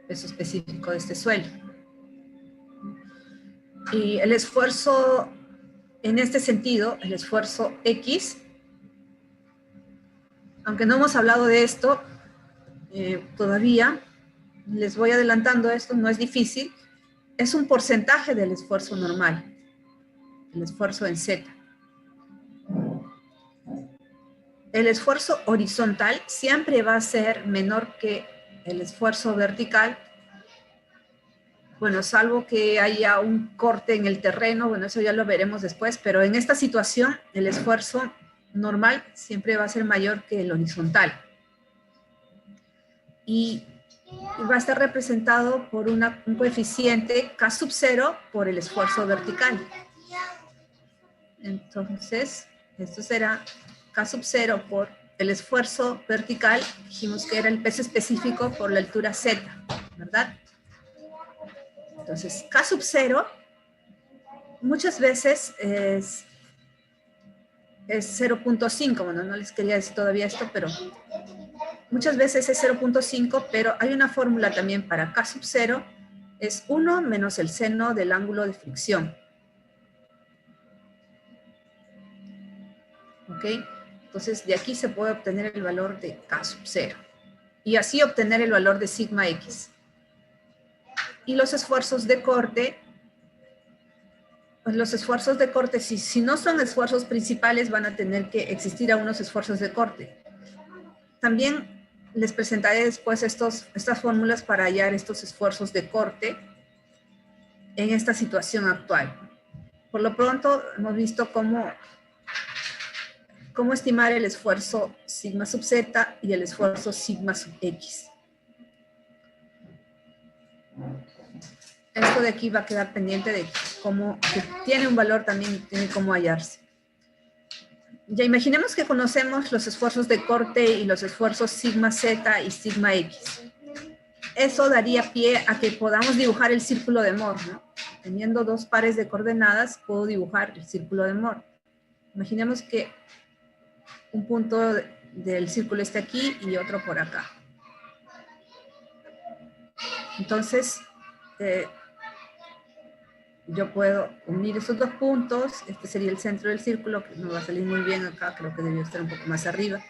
peso específico de este suelo. Y el esfuerzo, en este sentido, el esfuerzo X, aunque no hemos hablado de esto todavía, les voy adelantando esto, no es difícil, es un porcentaje del esfuerzo normal, el esfuerzo en Z. El esfuerzo horizontal siempre va a ser menor que el esfuerzo vertical, bueno, salvo que haya un corte en el terreno, bueno, eso ya lo veremos después, pero en esta situación el esfuerzo normal siempre va a ser mayor que el horizontal. Y va a estar representado por un coeficiente K sub 0 por el esfuerzo vertical. Entonces, esto será K sub 0 por el esfuerzo vertical, dijimos que era el peso específico por la altura Z, ¿verdad? Entonces, K sub 0 muchas veces es 0.5, bueno, no les quería decir todavía esto, pero muchas veces es 0.5, pero hay una fórmula también para K sub 0, es 1 menos el seno del ángulo de fricción. ¿Ok? Entonces, de aquí se puede obtener el valor de K sub 0. Y así obtener el valor de sigma X. Y los esfuerzos de corte, pues los esfuerzos de corte, si no son esfuerzos principales, van a tener que existir algunos esfuerzos de corte. También les presentaré después estas fórmulas para hallar estos esfuerzos de corte en esta situación actual. Por lo pronto, hemos visto cómo estimar el esfuerzo sigma sub z y el esfuerzo sigma sub x. Esto de aquí va a quedar pendiente de cómo, que tiene un valor también, tiene cómo hallarse. Ya imaginemos que conocemos los esfuerzos de corte y los esfuerzos sigma z y sigma x. Eso daría pie a que podamos dibujar el círculo de Moore, ¿no? Teniendo dos pares de coordenadas, puedo dibujar el círculo de Moore. Imaginemos que un punto del círculo está aquí y otro por acá. Entonces, yo puedo unir esos dos puntos. Este sería el centro del círculo, que no va a salir muy bien acá, creo que debió estar un poco más arriba.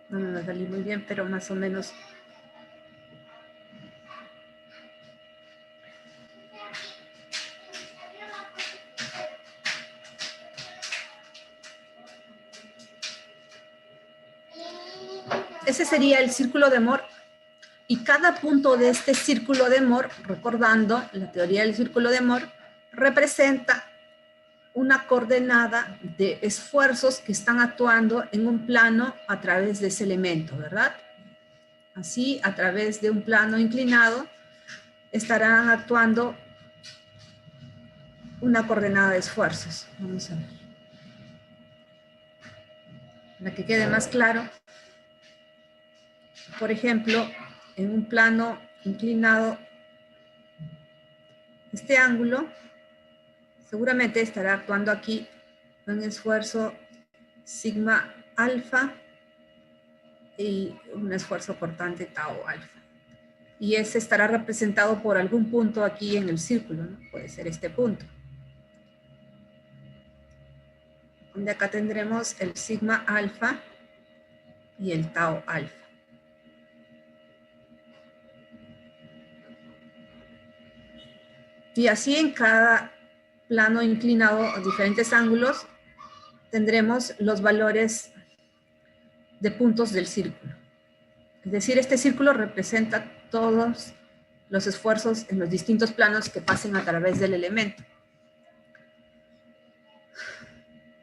No me va a salir muy bien, pero más o menos. Ese sería el círculo de Moore. Y cada punto de este círculo de Moore, recordando la teoría del círculo de Moore, representa una coordenada de esfuerzos que están actuando en un plano a través de ese elemento, ¿verdad? Así, a través de un plano inclinado, estarán actuando una coordenada de esfuerzos. Vamos a ver. Para que quede más claro, por ejemplo, en un plano inclinado, este ángulo seguramente estará actuando aquí un esfuerzo sigma alfa y un esfuerzo cortante tau alfa. Y ese estará representado por algún punto aquí en el círculo, ¿no? Puede ser este punto. Donde acá tendremos el sigma alfa y el tau alfa. Y así en cada plano inclinado a diferentes ángulos tendremos los valores de puntos del círculo. Es decir, este círculo representa todos los esfuerzos en los distintos planos que pasen a través del elemento.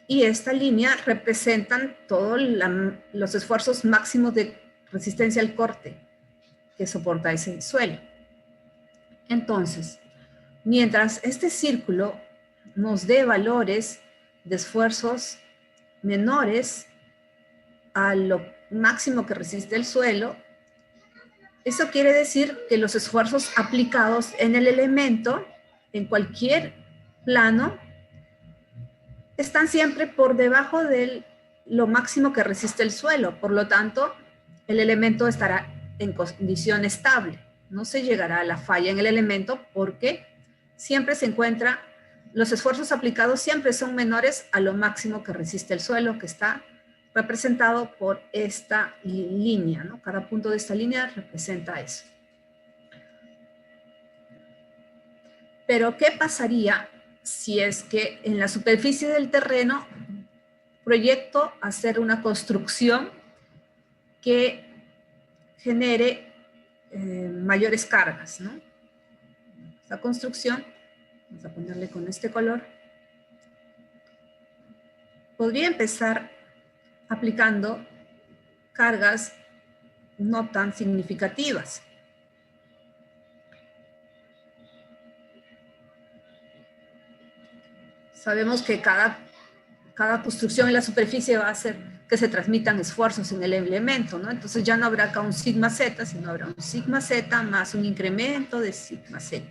Y esta línea representan todos los esfuerzos máximos de resistencia al corte que soporta ese suelo. Entonces, mientras este círculo nos dé valores de esfuerzos menores a lo máximo que resiste el suelo, eso quiere decir que los esfuerzos aplicados en el elemento, en cualquier plano, están siempre por debajo de lo máximo que resiste el suelo. Por lo tanto, el elemento estará en condición estable. No se llegará a la falla en el elemento porque siempre se encuentra, los esfuerzos aplicados siempre son menores a lo máximo que resiste el suelo, que está representado por esta línea, ¿no? Cada punto de esta línea representa eso. Pero, ¿qué pasaría si es que en la superficie del terreno proyecto hacer una construcción que genere mayores cargas, ¿no? Esta construcción, vamos a ponerle con este color, podría empezar aplicando cargas no tan significativas. Sabemos que cada construcción en la superficie va a hacer que se transmitan esfuerzos en el elemento, ¿no? Entonces ya no habrá acá un sigma z, sino habrá un sigma z más un incremento de sigma z.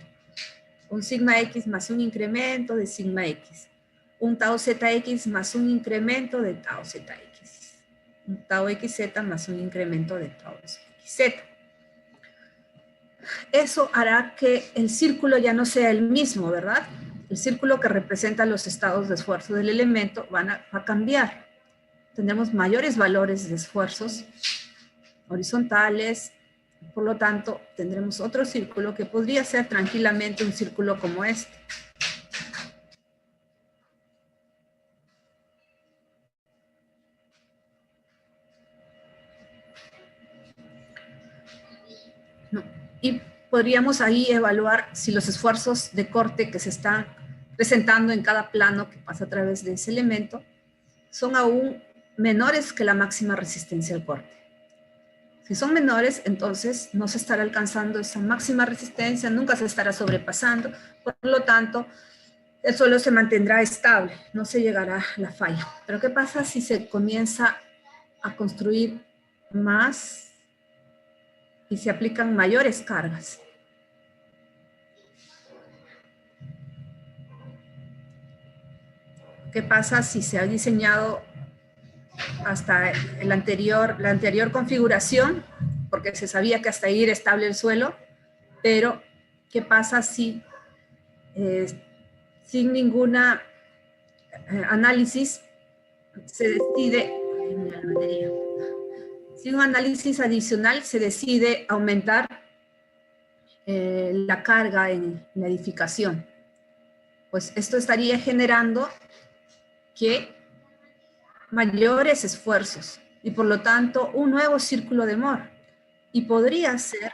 Un sigma x más un incremento de sigma x. Un tau zx más un incremento de tau zx. Un tau xz más un incremento de tau xz. Eso hará que el círculo ya no sea el mismo, ¿verdad? El círculo que representa los estados de esfuerzo del elemento va a cambiar. Tendremos mayores valores de esfuerzos horizontales, por lo tanto, tendremos otro círculo que podría ser tranquilamente un círculo como este. No. Y podríamos ahí evaluar si los esfuerzos de corte que se están presentando en cada plano que pasa a través de ese elemento son aún menores que la máxima resistencia al corte. Si son menores, entonces no se estará alcanzando esa máxima resistencia, nunca se estará sobrepasando, por lo tanto, el suelo se mantendrá estable, no se llegará a la falla. Pero ¿qué pasa si se comienza a construir más y se aplican mayores cargas. ¿Qué pasa si se ha diseñado hasta la anterior configuración, porque se sabía que hasta ahí era estable el suelo, pero qué pasa si sin ninguna análisis se decide, sin un análisis adicional se decide aumentar la carga en la edificación? Pues esto estaría generando que mayores esfuerzos y por lo tanto un nuevo círculo de Moore, y podría ser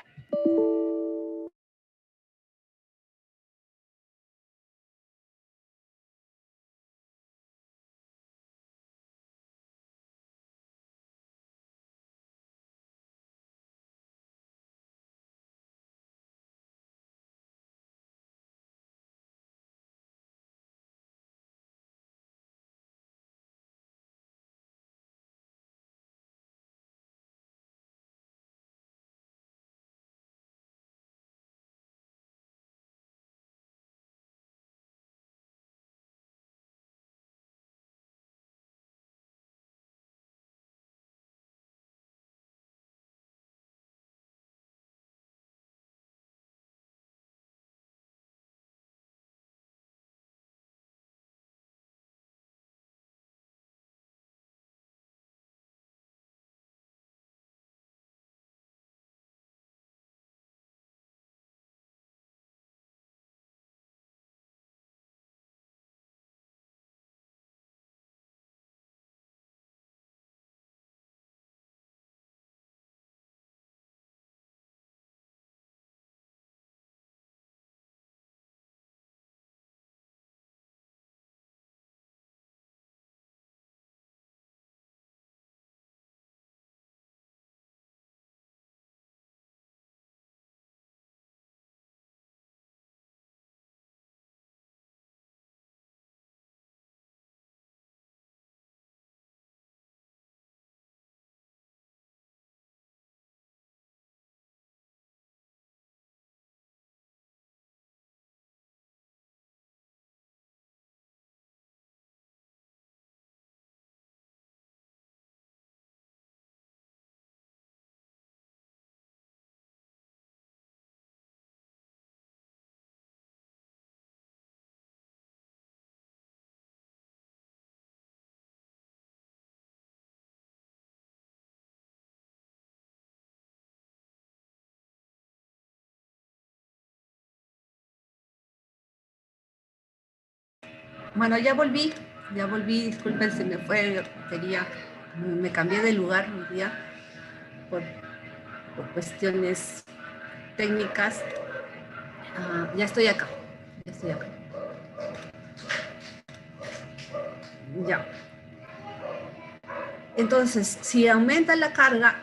bueno, ya volví, disculpen, se me fue, me cambié de lugar un día por cuestiones técnicas. Ya estoy acá. Ya. Entonces, si aumenta la carga,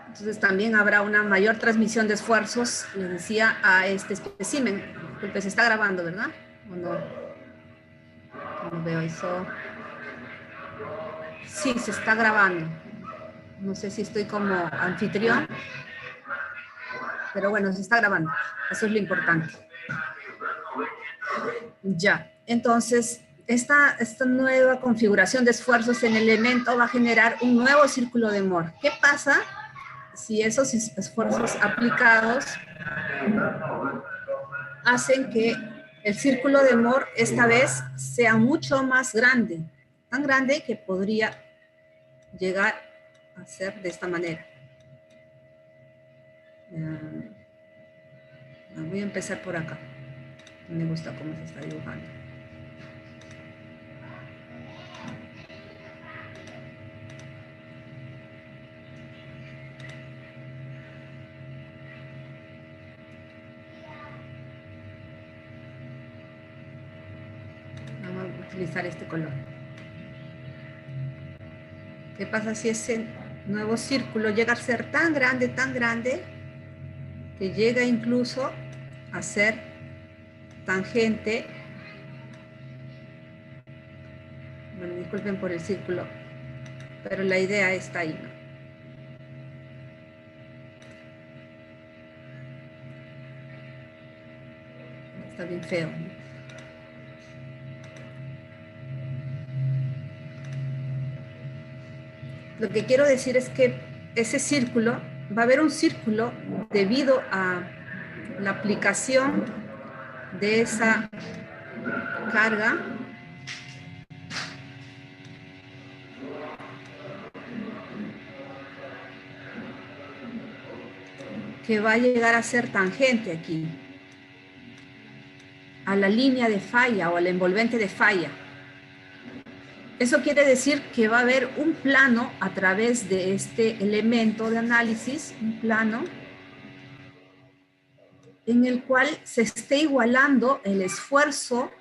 entonces también habrá una mayor transmisión de esfuerzos, les decía, a este espécimen. Porque se está grabando, ¿verdad? ¿O no? No veo eso. Sí, se está grabando. No sé si estoy como anfitrión, pero bueno, se está grabando. Eso es lo importante. Ya, entonces, esta nueva configuración de esfuerzos en el elemento va a generar un nuevo círculo de Moore. ¿Qué pasa si esos esfuerzos aplicados hacen que el círculo de Moore esta vez sea mucho más grande? Tan grande que podría llegar a ser de esta manera. Voy a empezar por acá. Me gusta cómo se está dibujando. Vamos a utilizar este color. ¿Qué pasa si ese nuevo círculo llega a ser tan grande, que llega incluso a ser tangente? Bueno, disculpen por el círculo, pero la idea está ahí, ¿no? Está bien feo, ¿no? Lo que quiero decir es que ese círculo, va a haber un círculo debido a la aplicación de esa carga que va a llegar a ser tangente aquí, a la línea de falla o al envolvente de falla. Eso quiere decir que va a haber un plano a través de este elemento de análisis, un plano en el cual se esté igualando el esfuerzo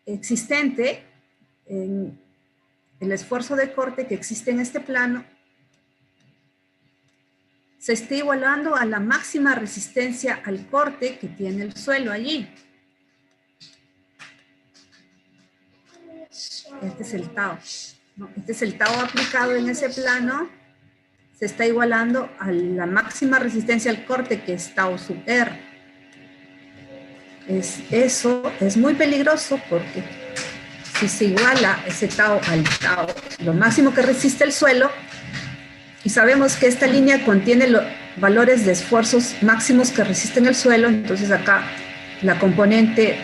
existente, el esfuerzo de corte que existe en este plano, se esté igualando a la máxima resistencia al corte que tiene el suelo allí. Este es el tau, ¿no? Este es el tau aplicado en ese plano, se está igualando a la máxima resistencia al corte que es tau sub R. Eso es muy peligroso porque si se iguala ese tau al tau, lo máximo que resiste el suelo, y sabemos que esta línea contiene los valores de esfuerzos máximos que resisten el suelo, entonces acá la componente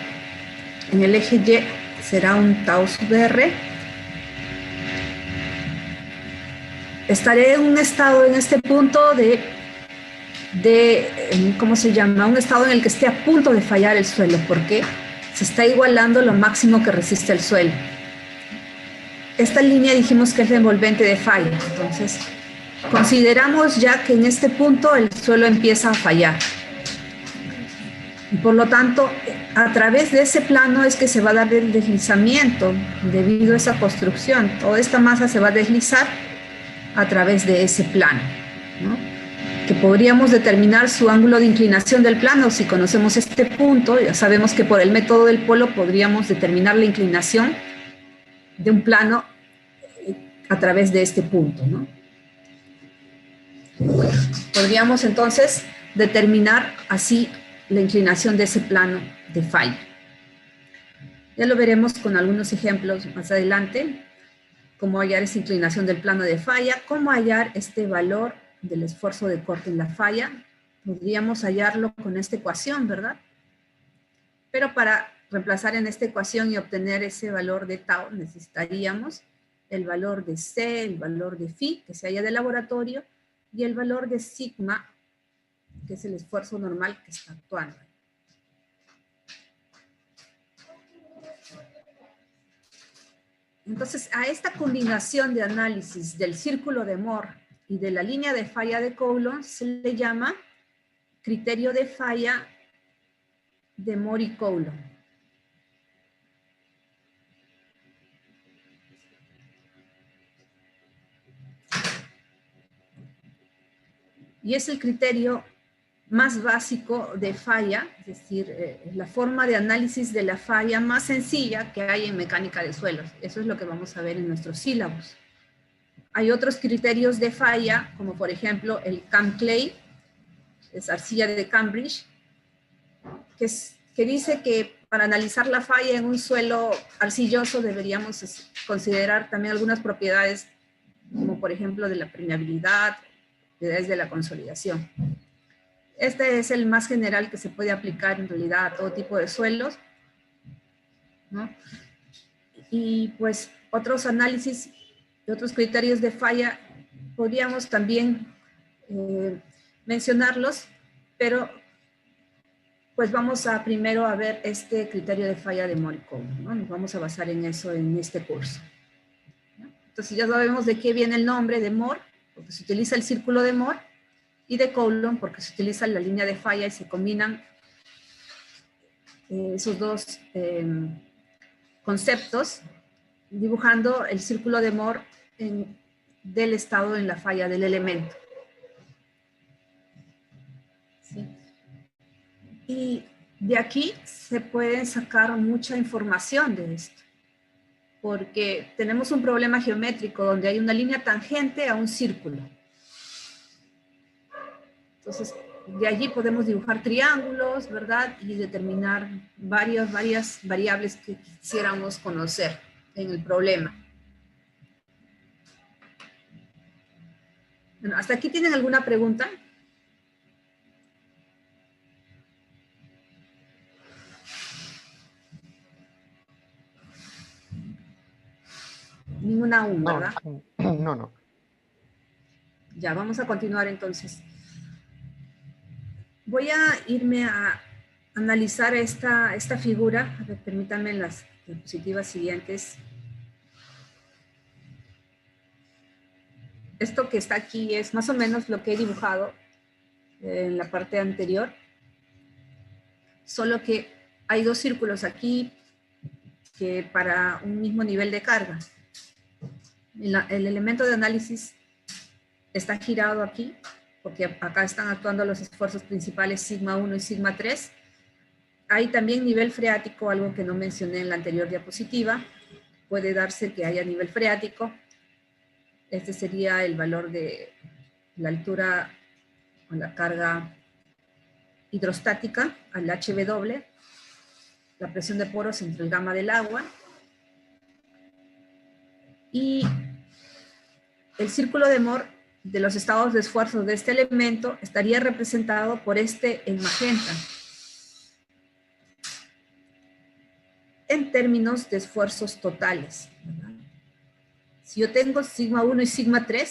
en el eje Y será un tau sub R. Estaré en un estado en este punto ¿cómo se llama? Un estado en el que esté a punto de fallar el suelo, porque se está igualando lo máximo que resiste el suelo. Esta línea dijimos que es la envolvente de falla, entonces consideramos ya que en este punto el suelo empieza a fallar. Y por lo tanto, a través de ese plano es que se va a dar el deslizamiento debido a esa construcción. Toda esta masa se va a deslizar a través de ese plano, ¿no? Que podríamos determinar su ángulo de inclinación del plano. Si conocemos este punto, ya sabemos que por el método del polo podríamos determinar la inclinación de un plano a través de este punto, ¿no? Podríamos entonces determinar así la inclinación de ese plano de falla. Ya lo veremos con algunos ejemplos más adelante, cómo hallar esa inclinación del plano de falla, cómo hallar este valor del esfuerzo de corte en la falla. Podríamos hallarlo con esta ecuación, ¿verdad? Pero para reemplazar en esta ecuación y obtener ese valor de tau, necesitaríamos el valor de C, el valor de phi, que se halla del laboratorio, y el valor de sigma, que es el esfuerzo normal que está actuando. Entonces, a esta combinación de análisis del círculo de Moore y de la línea de falla de Coulomb se le llama criterio de falla de Moore y Coulomb. Y es el criterio más básico de falla, es decir, la forma de análisis de la falla más sencilla que hay en mecánica de suelos. Eso es lo que vamos a ver en nuestros sílabos. Hay otros criterios de falla, como por ejemplo el CAM-Clay, es arcilla de Cambridge, que dice que para analizar la falla en un suelo arcilloso deberíamos considerar también algunas propiedades, como por ejemplo de la permeabilidad, propiedades de la consolidación. Este es el más general que se puede aplicar en realidad a todo tipo de suelos, ¿no? Y pues otros análisis y otros criterios de falla podríamos también mencionarlos, pero pues vamos a primero a ver este criterio de falla de Moore y Coulomb, ¿no? Nos vamos a basar en eso en este curso, ¿no? Entonces ya sabemos de qué viene el nombre de Moore, porque se utiliza el círculo de Moore, y de Coulomb porque se utiliza la línea de falla y se combinan esos dos conceptos dibujando el círculo de Moore del estado en la falla del elemento. ¿Sí? Y de aquí se puede sacar mucha información de esto, porque tenemos un problema geométrico donde hay una línea tangente a un círculo. Entonces, de allí podemos dibujar triángulos, ¿verdad? Y determinar varias variables que quisiéramos conocer en el problema. Bueno, ¿hasta aquí tienen alguna pregunta? Ninguna aún, ¿verdad? No. Ya, vamos a continuar entonces. Voy a irme a analizar esta figura. A ver, permítanme las diapositivas siguientes. Esto que está aquí es más o menos lo que he dibujado en la parte anterior. Solo que hay dos círculos aquí que para un mismo nivel de carga. El elemento de análisis está girado aquí, porque acá están actuando los esfuerzos principales sigma 1 y sigma 3. Hay también nivel freático, algo que no mencioné en la anterior diapositiva. Puede darse que haya nivel freático. Este sería el valor de la altura o la carga hidrostática al HW, la presión de poros entre el gamma del agua. Y el círculo de Mohr de los estados de esfuerzo de este elemento estaría representado por este en magenta, en términos de esfuerzos totales, ¿verdad? Si yo tengo sigma 1 y sigma 3,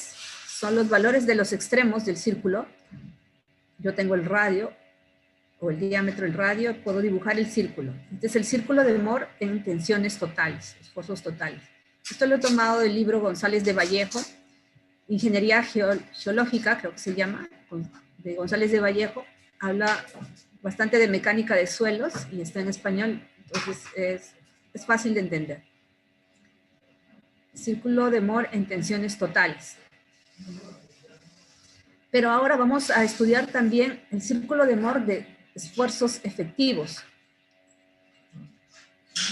son los valores de los extremos del círculo. Yo tengo el radio, o el diámetro del radio, puedo dibujar el círculo. Este es el círculo de Mohr en tensiones totales, esfuerzos totales. Esto lo he tomado del libro González de Vallejo, Ingeniería Geológica, creo que se llama, de González de Vallejo. Habla bastante de mecánica de suelos y está en español, entonces es fácil de entender. Círculo de Mohr en tensiones totales. Pero ahora vamos a estudiar también el círculo de Mohr de esfuerzos efectivos.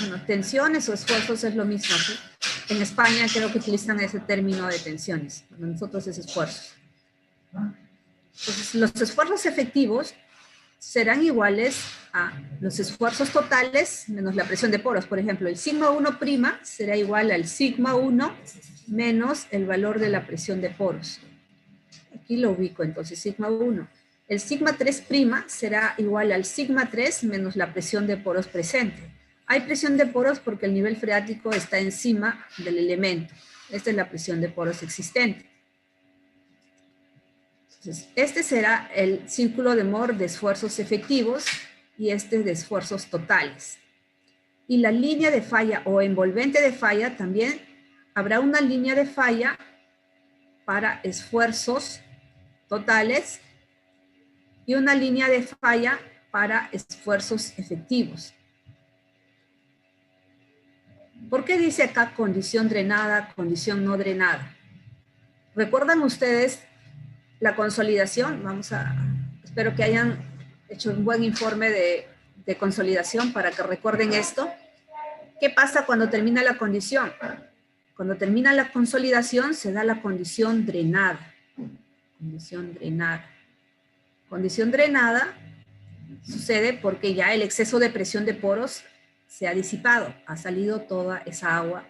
Bueno, tensiones o esfuerzos es lo mismo aquí. En España creo que utilizan ese término de tensiones. Para nosotros es esfuerzos. Entonces, los esfuerzos efectivos serán iguales a los esfuerzos totales menos la presión de poros. Por ejemplo, el sigma 1' será igual al sigma 1 menos el valor de la presión de poros. Aquí lo ubico entonces, sigma 1. El sigma 3' será igual al sigma 3 menos la presión de poros presente. Hay presión de poros porque el nivel freático está encima del elemento. Esta es la presión de poros existente. Entonces, este será el círculo de Mohr de esfuerzos efectivos y este de esfuerzos totales. Y la línea de falla o envolvente de falla también habrá una línea de falla para esfuerzos totales y una línea de falla para esfuerzos efectivos. ¿Por qué dice acá condición drenada, condición no drenada? ¿Recuerdan ustedes la consolidación? Espero que hayan hecho un buen informe de consolidación para que recuerden esto. ¿Qué pasa cuando termina la condición? Cuando termina la consolidación se da la condición drenada. Condición drenada. Condición drenada sucede porque ya el exceso de presión de poros se ha disipado, ha salido toda esa agua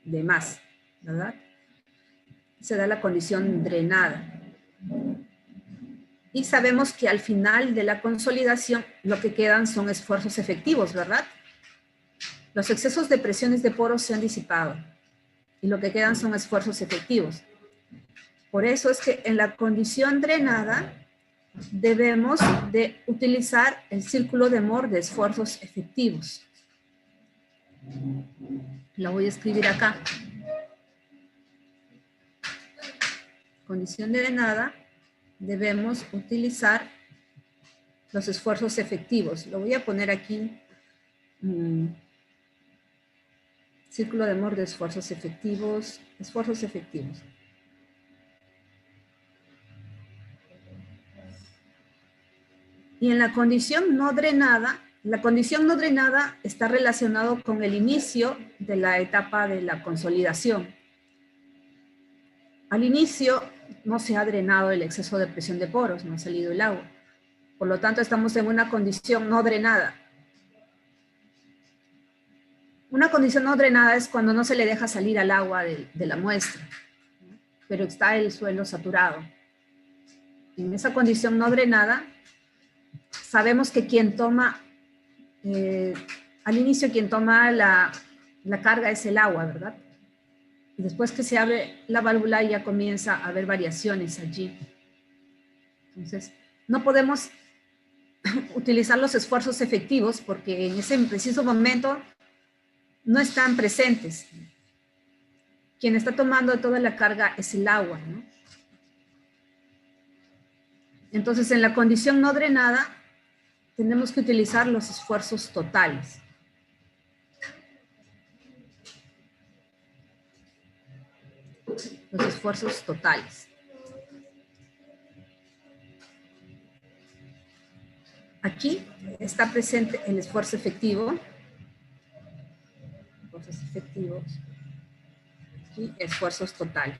de más, ¿verdad? Se da la condición drenada. Y sabemos que al final de la consolidación lo que quedan son esfuerzos efectivos, ¿verdad? Los excesos de presiones de poros se han disipado y lo que quedan son esfuerzos efectivos. Por eso es que en la condición drenada debemos de utilizar el círculo de Mohr de esfuerzos efectivos. La voy a escribir acá. Condición drenada, debemos utilizar los esfuerzos efectivos. Lo voy a poner aquí. Círculo de Mohr de esfuerzos efectivos. Esfuerzos efectivos. Y en la condición no drenada está relacionado con el inicio de la etapa de la consolidación. Al inicio no se ha drenado el exceso de presión de poros, no ha salido el agua. Por lo tanto, estamos en una condición no drenada. Una condición no drenada es cuando no se le deja salir al agua de la muestra, pero está el suelo saturado. En esa condición no drenada, sabemos que quien toma, al inicio quien toma la carga es el agua, ¿verdad? Y después que se abre la válvula ya comienza a haber variaciones allí. Entonces, no podemos utilizar los esfuerzos efectivos porque en ese preciso momento no están presentes. Quien está tomando toda la carga es el agua, ¿no? Entonces, en la condición no drenada, tenemos que utilizar los esfuerzos totales. Los esfuerzos totales. Aquí está presente el esfuerzo efectivo. Esfuerzos efectivos. Y esfuerzos totales.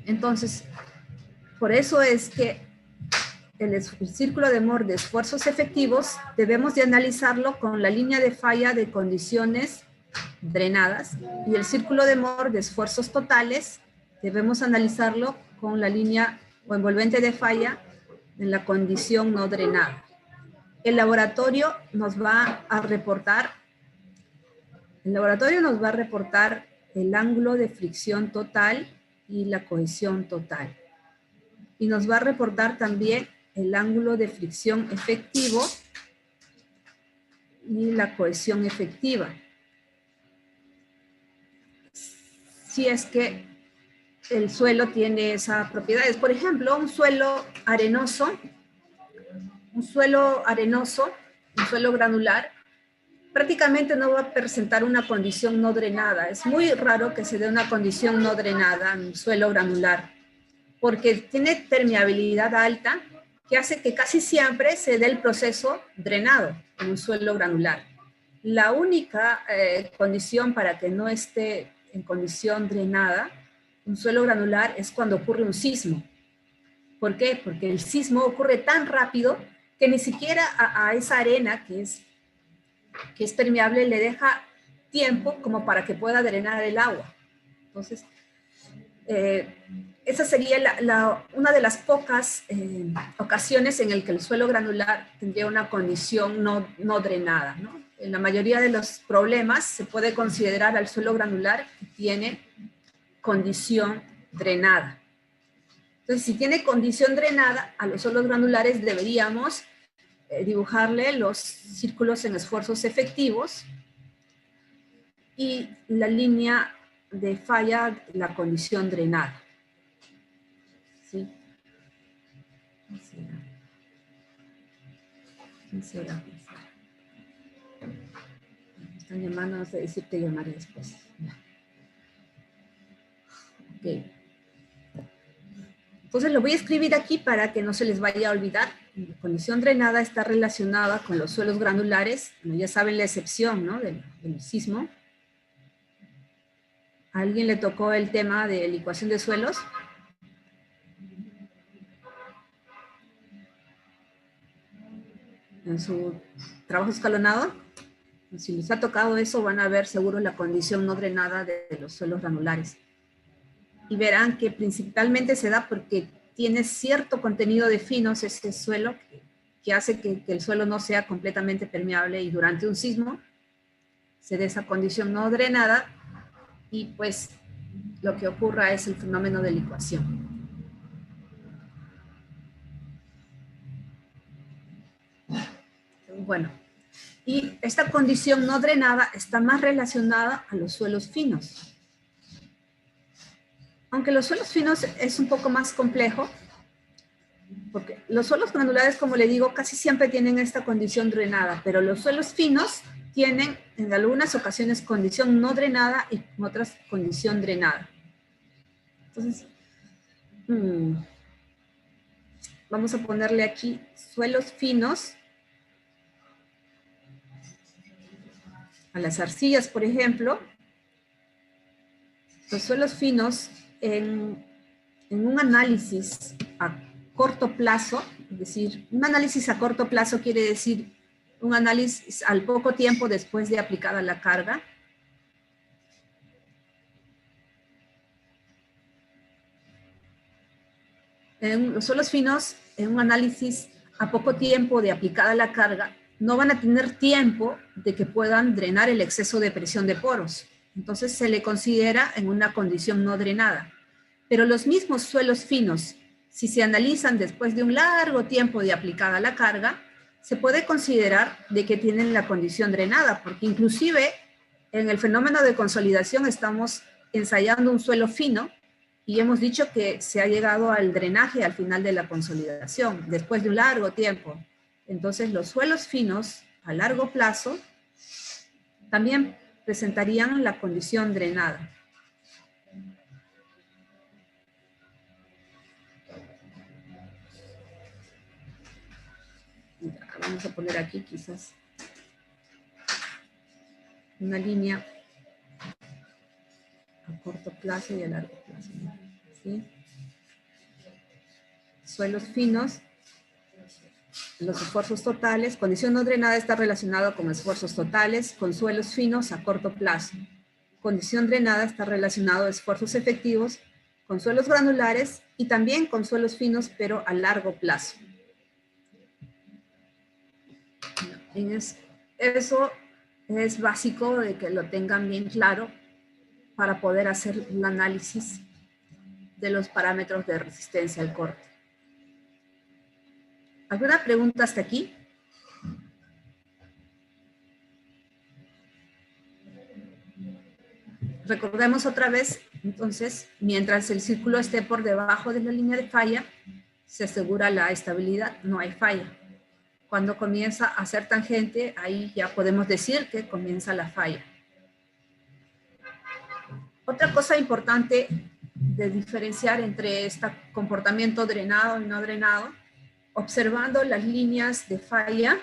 Entonces, por eso es que el círculo de Moore de esfuerzos efectivos debemos de analizarlo con la línea de falla de condiciones drenadas y el círculo de Moore de esfuerzos totales debemos analizarlo con la línea o envolvente de falla en la condición no drenada. El laboratorio nos va a reportar el ángulo de fricción total y la cohesión total. Y nos va a reportar también el ángulo de fricción efectivo y la cohesión efectiva. Si es que el suelo tiene esas propiedades. Por ejemplo, un suelo arenoso, un suelo granular, prácticamente no va a presentar una condición no drenada. Es muy raro que se dé una condición no drenada en un suelo granular, porque tiene permeabilidad alta, que hace que casi siempre se dé el proceso drenado en un suelo granular. La única condición para que no esté en condición drenada un suelo granular es cuando ocurre un sismo. ¿Por qué? Porque el sismo ocurre tan rápido que ni siquiera a esa arena que es permeable le deja tiempo como para que pueda drenar el agua. Entonces, esa sería una de las pocas ocasiones en el que el suelo granular tendría una condición no drenada, ¿no? En la mayoría de los problemas se puede considerar al suelo granular que tiene condición drenada. Entonces, si tiene condición drenada, a los suelos granulares deberíamos dibujarle los círculos en esfuerzos efectivos y la línea de falla, la condición drenada. ¿Sí? ¿Quién será? Me están llamando, no sé decir, te llamaré después. Ok. Entonces lo voy a escribir aquí para que no se les vaya a olvidar. La condición drenada está relacionada con los suelos granulares. Bueno, ya saben la excepción, ¿no? del sismo. ¿A alguien le tocó el tema de licuación de suelos? En su trabajo escalonado. Si les ha tocado eso, van a ver seguro la condición no drenada de los suelos granulares. Y verán que principalmente se da porque tiene cierto contenido de finos ese suelo que hace que el suelo no sea completamente permeable y durante un sismo se dé esa condición no drenada y pues lo que ocurra es el fenómeno de licuación. Bueno, y esta condición no drenada está más relacionada a los suelos finos. Aunque los suelos finos es un poco más complejo, porque los suelos granulares, como le digo, casi siempre tienen esta condición drenada, pero los suelos finos tienen en algunas ocasiones condición no drenada y en otras condición drenada. Entonces, vamos a ponerle aquí suelos finos a las arcillas, por ejemplo. Los suelos finos en en un análisis a corto plazo, es decir, un análisis a corto plazo quiere decir un análisis al poco tiempo después de aplicada la carga. En los suelos finos, en un análisis a poco tiempo de aplicada la carga, no van a tener tiempo de que puedan drenar el exceso de presión de poros. Entonces se le considera en una condición no drenada. Pero los mismos suelos finos, si se analizan después de un largo tiempo de aplicada la carga, se puede considerar de que tienen la condición drenada, porque inclusive en el fenómeno de consolidación estamos ensayando un suelo fino y hemos dicho que se ha llegado al drenaje al final de la consolidación, después de un largo tiempo. Entonces los suelos finos a largo plazo también presentarían la condición drenada. Vamos a poner aquí quizás una línea a corto plazo y a largo plazo. ¿Sí? Suelos finos, los esfuerzos totales. Condición no drenada está relacionado con esfuerzos totales, con suelos finos a corto plazo. Condición drenada está relacionado a esfuerzos efectivos, con suelos granulares y también con suelos finos, pero a largo plazo. Eso es básico de que lo tengan bien claro para poder hacer el análisis de los parámetros de resistencia al corte. ¿Alguna pregunta hasta aquí? Recordemos otra vez, entonces, mientras el círculo esté por debajo de la línea de falla, se asegura la estabilidad, no hay falla. Cuando comienza a ser tangente, ahí ya podemos decir que comienza la falla. Otra cosa importante de diferenciar entre este comportamiento drenado y no drenado, observando las líneas de falla,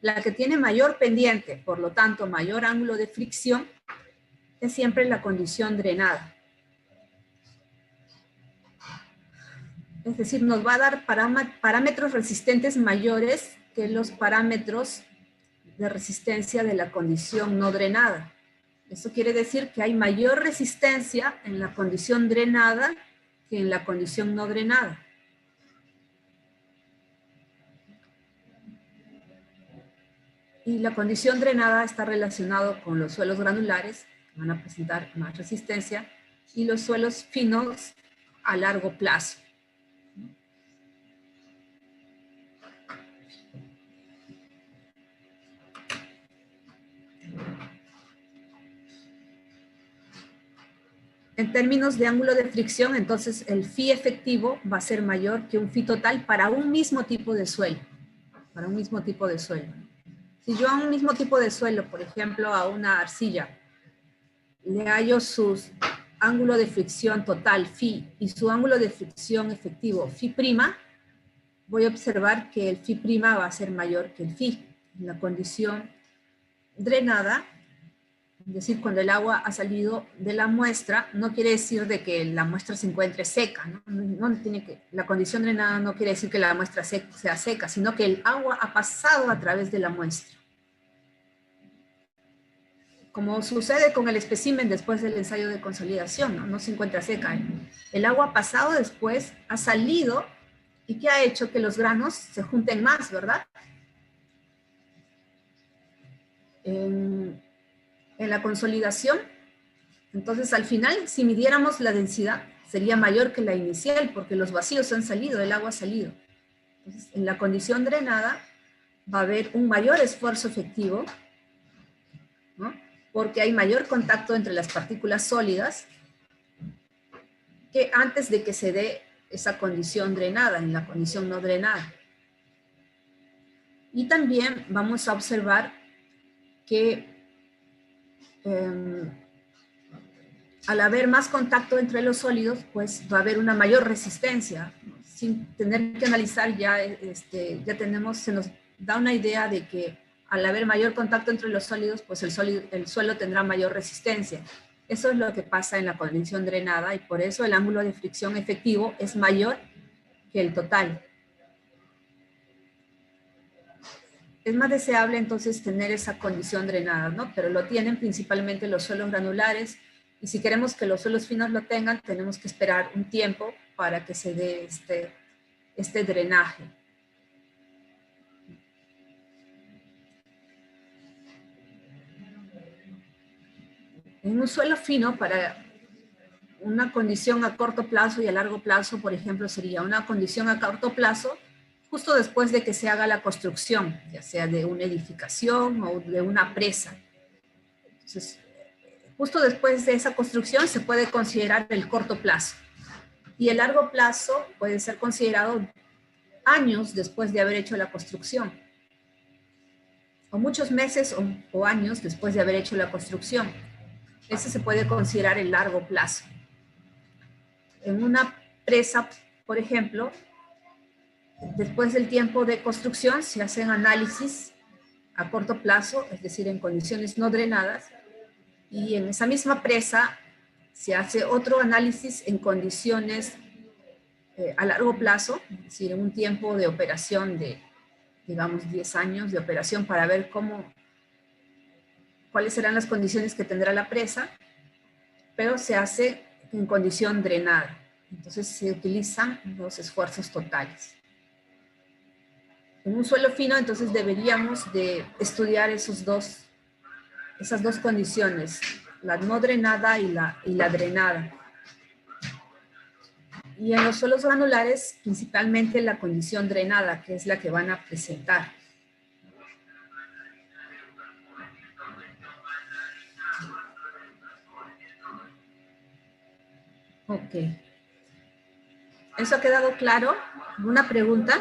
la que tiene mayor pendiente, por lo tanto mayor ángulo de fricción, es siempre la condición drenada. Es decir, nos va a dar parámetros resistentes mayores que los parámetros de resistencia de la condición no drenada. Eso quiere decir que hay mayor resistencia en la condición drenada que en la condición no drenada. Y la condición drenada está relacionada con los suelos granulares, que van a presentar más resistencia, y los suelos finos a largo plazo. En términos de ángulo de fricción, entonces el phi efectivo va a ser mayor que un phi total para un mismo tipo de suelo. Para un mismo tipo de suelo. Si yo a un mismo tipo de suelo, por ejemplo a una arcilla, le hallo su ángulo de fricción total phi y su ángulo de fricción efectivo phi prima, voy a observar que el phi prima va a ser mayor que el phi. En la condición drenada, es decir, cuando el agua ha salido de la muestra, no quiere decir de que la muestra se encuentre seca, ¿no? No tiene que, la condición drenada no quiere decir que la muestra sea seca, sino que el agua ha pasado a través de la muestra. Como sucede con el espécimen después del ensayo de consolidación, ¿no? No se encuentra seca. El agua ha pasado después, ha salido, ¿y qué ha hecho? Que los granos se junten más, ¿verdad? En la consolidación, entonces al final, si midiéramos la densidad, sería mayor que la inicial, porque los vacíos han salido, el agua ha salido. Entonces, en la condición drenada, va a haber un mayor esfuerzo efectivo, ¿no? Porque hay mayor contacto entre las partículas sólidas que antes de que se dé esa condición drenada, en la condición no drenada. Y también vamos a observar que al haber más contacto entre los sólidos, pues va a haber una mayor resistencia. Sin tener que analizar ya, se nos da una idea de que al haber mayor contacto entre los sólidos, pues el suelo tendrá mayor resistencia. Eso es lo que pasa en la condición drenada y por eso el ángulo de fricción efectivo es mayor que el total. Es más deseable entonces tener esa condición drenada, ¿no? Pero lo tienen principalmente los suelos granulares y si queremos que los suelos finos lo tengan, tenemos que esperar un tiempo para que se dé este drenaje. En un suelo fino, para una condición a corto plazo y a largo plazo, por ejemplo, sería una condición a corto plazo justo después de que se haga la construcción, ya sea de una edificación o de una presa. Entonces, justo después de esa construcción se puede considerar el corto plazo. Y el largo plazo puede ser considerado años después de haber hecho la construcción. O muchos meses o años después de haber hecho la construcción. Ese se puede considerar el largo plazo. En una presa, por ejemplo, después del tiempo de construcción se hacen análisis a corto plazo, es decir, en condiciones no drenadas, y en esa misma presa se hace otro análisis en condiciones a largo plazo, es decir, en un tiempo de operación de, digamos, 10 años de operación para ver cuáles serán las condiciones que tendrá la presa, pero se hace en condición drenada. Entonces se utilizan los esfuerzos totales. En un suelo fino, entonces deberíamos de estudiar esas dos condiciones, la no drenada y la drenada. Y en los suelos granulares, principalmente la condición drenada, que es la que van a presentar. Ok. ¿Eso ha quedado claro? ¿Alguna pregunta?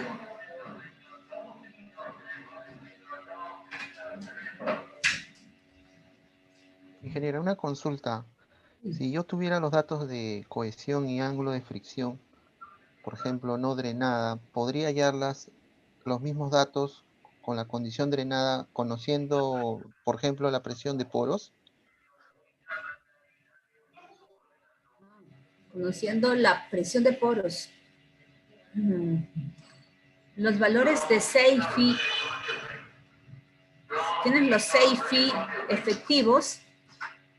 Ingeniero, una consulta. Si yo tuviera los datos de cohesión y ángulo de fricción, por ejemplo, no drenada, ¿podría hallar los mismos datos con la condición drenada, conociendo, por ejemplo, la presión de poros? Conociendo la presión de poros. Los valores de Seifi, tienen los Seifi efectivos,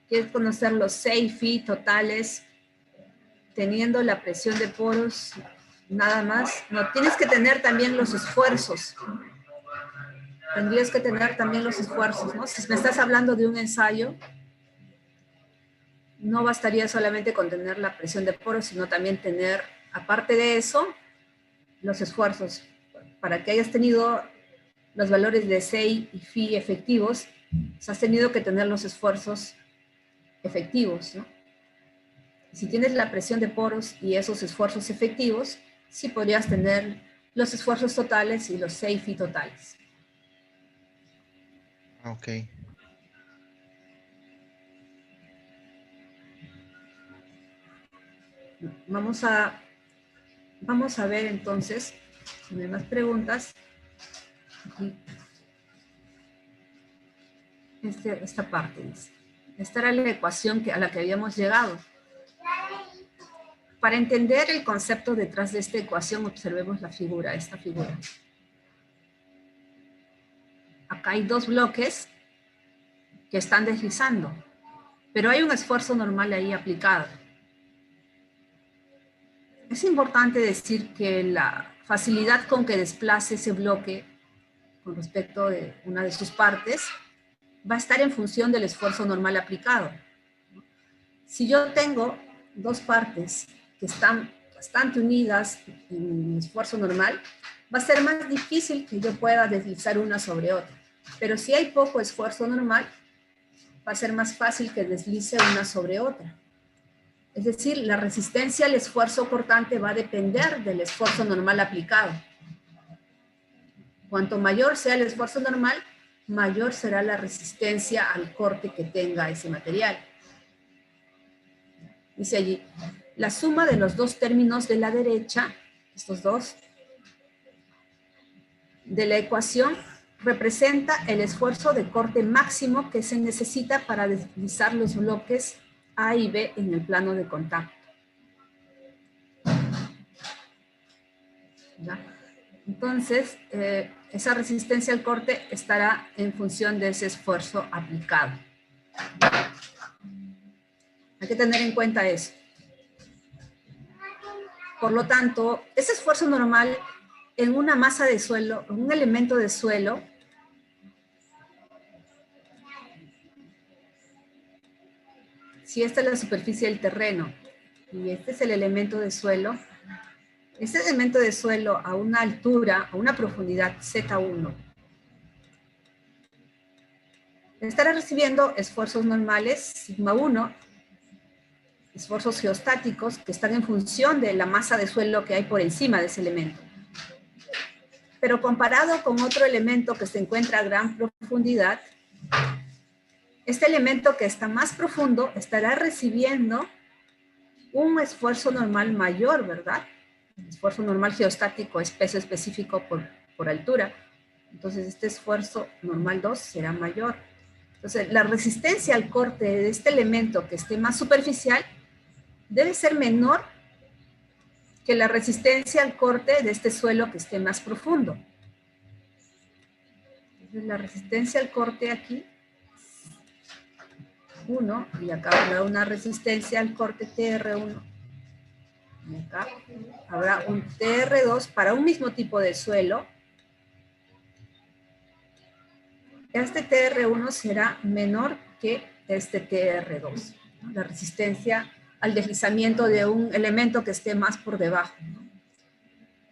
quieres conocer los Seifi totales, teniendo la presión de poros, nada más. No, tienes que tener también los esfuerzos. Tendrías que tener también los esfuerzos, ¿no? Si me estás hablando de un ensayo, no bastaría solamente con tener la presión de poros, sino también tener, aparte de eso, los esfuerzos. Para que hayas tenido los valores de SEI y FI efectivos, has tenido que tener los esfuerzos efectivos, ¿no? Si tienes la presión de poros y esos esfuerzos efectivos, sí podrías tener los esfuerzos totales y los SEI y FI totales. Ok. Vamos a ver entonces, si no hay más preguntas, aquí, esta parte dice. Esta era la ecuación a la que habíamos llegado. Para entender el concepto detrás de esta ecuación, observemos la figura, esta figura. Acá hay dos bloques que están deslizando, pero hay un esfuerzo normal ahí aplicado. Es importante decir que la facilidad con que desplace ese bloque con respecto de una de sus partes va a estar en función del esfuerzo normal aplicado. Si yo tengo dos partes que están bastante unidas en esfuerzo normal, va a ser más difícil que yo pueda deslizar una sobre otra. Pero si hay poco esfuerzo normal, va a ser más fácil que deslice una sobre otra. Es decir, la resistencia al esfuerzo cortante va a depender del esfuerzo normal aplicado. Cuanto mayor sea el esfuerzo normal, mayor será la resistencia al corte que tenga ese material. Dice allí, la suma de los dos términos de la derecha, estos dos, de la ecuación, representa el esfuerzo de corte máximo que se necesita para deslizar los bloques A y B en el plano de contacto. ¿Ya? Entonces, esa resistencia al corte estará en función de ese esfuerzo aplicado. Hay que tener en cuenta eso. Por lo tanto, ese esfuerzo normal en una masa de suelo, en un elemento de suelo, si esta es la superficie del terreno y este es el elemento de suelo, ese elemento de suelo a una altura, a una profundidad Z1, estará recibiendo esfuerzos normales, sigma 1, esfuerzos geostáticos que están en función de la masa de suelo que hay por encima de ese elemento. Pero comparado con otro elemento que se encuentra a gran profundidad, este elemento que está más profundo estará recibiendo un esfuerzo normal mayor, ¿verdad? El esfuerzo normal geostático es peso específico por altura. Entonces, este esfuerzo normal 2 será mayor. Entonces, la resistencia al corte de este elemento que esté más superficial debe ser menor que la resistencia al corte de este suelo que esté más profundo. Entonces, la resistencia al corte aquí, 1, y acá habrá una resistencia al corte TR1. Y acá habrá un TR2 para un mismo tipo de suelo. Este TR1 será menor que este TR2, ¿no? La resistencia al deslizamiento de un elemento que esté más por debajo, ¿no?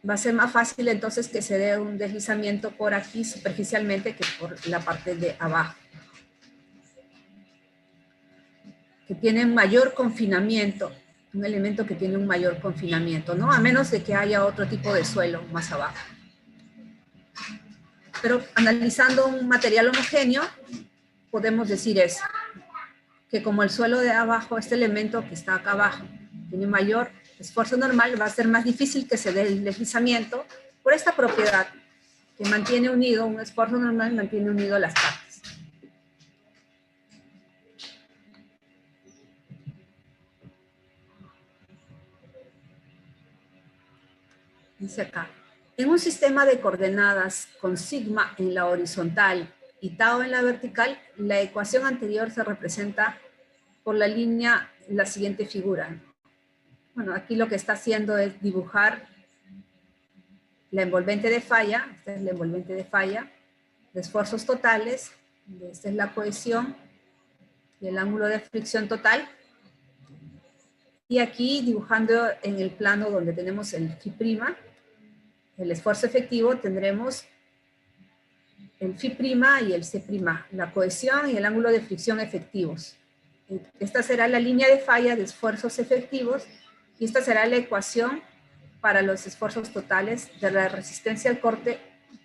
Va a ser más fácil entonces que se dé un deslizamiento por aquí superficialmente que por la parte de abajo, que tiene mayor confinamiento, un elemento que tiene un mayor confinamiento, ¿no? A menos de que haya otro tipo de suelo más abajo. Pero analizando un material homogéneo, podemos decir eso, que como el suelo de abajo, este elemento que está acá abajo, tiene mayor esfuerzo normal, va a ser más difícil que se dé el deslizamiento por esta propiedad que mantiene unido, un esfuerzo normal mantiene unido las partes. Dice acá, en un sistema de coordenadas con sigma en la horizontal y tau en la vertical, la ecuación anterior se representa por la línea, la siguiente figura. Bueno, aquí lo que está haciendo es dibujar la envolvente de falla, esta es la envolvente de falla, de esfuerzos totales, esta es la cohesión y el ángulo de fricción total. Y aquí dibujando en el plano donde tenemos el Φ', el esfuerzo efectivo, tendremos el Φ' y el C', la cohesión y el ángulo de fricción efectivos. Esta será la línea de falla de esfuerzos efectivos y esta será la ecuación para los esfuerzos totales de la resistencia al corte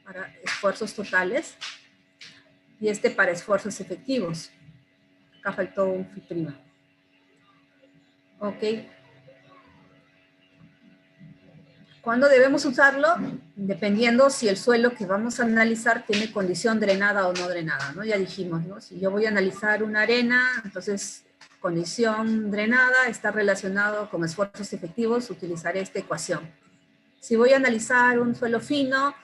para esfuerzos totales y este para esfuerzos efectivos. Acá faltó un Φ'. Ok. ¿Cuándo debemos usarlo? Dependiendo si el suelo que vamos a analizar tiene condición drenada o no drenada, ¿no? Ya dijimos, ¿no? Si yo voy a analizar una arena, entonces condición drenada está relacionado con esfuerzos efectivos, utilizaré esta ecuación. Si voy a analizar un suelo fino,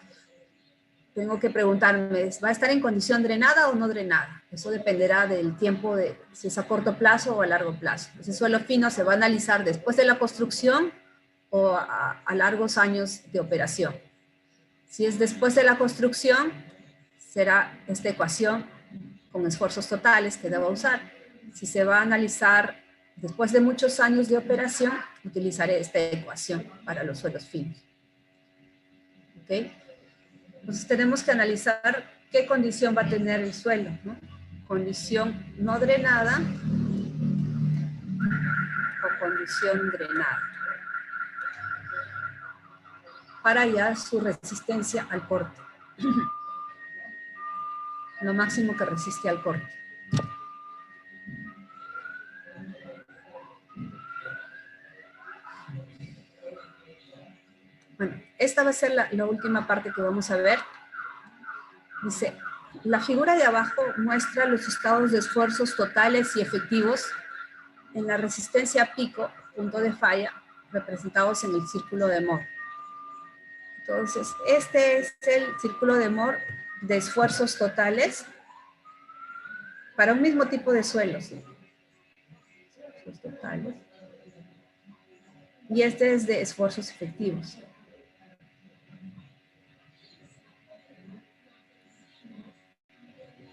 tengo que preguntarme, ¿va a estar en condición drenada o no drenada? Eso dependerá del tiempo, de si es a corto plazo o a largo plazo. Ese suelo fino se va a analizar después de la construcción o a largos años de operación. Si es después de la construcción, será esta ecuación con esfuerzos totales que debo usar. Si se va a analizar después de muchos años de operación, utilizaré esta ecuación para los suelos finos. ¿Ok? Entonces tenemos que analizar qué condición va a tener el suelo, ¿no? Condición no drenada o condición drenada, para hallar su resistencia al corte. Lo máximo que resiste al corte. Bueno, esta va a ser la última parte que vamos a ver. Dice, la figura de abajo muestra los estados de esfuerzos totales y efectivos en la resistencia pico, punto de falla, representados en el círculo de Mohr. Entonces, este es el círculo de Mohr de esfuerzos totales para un mismo tipo de suelos, ¿sí? Esfuerzos totales. Y este es de esfuerzos efectivos.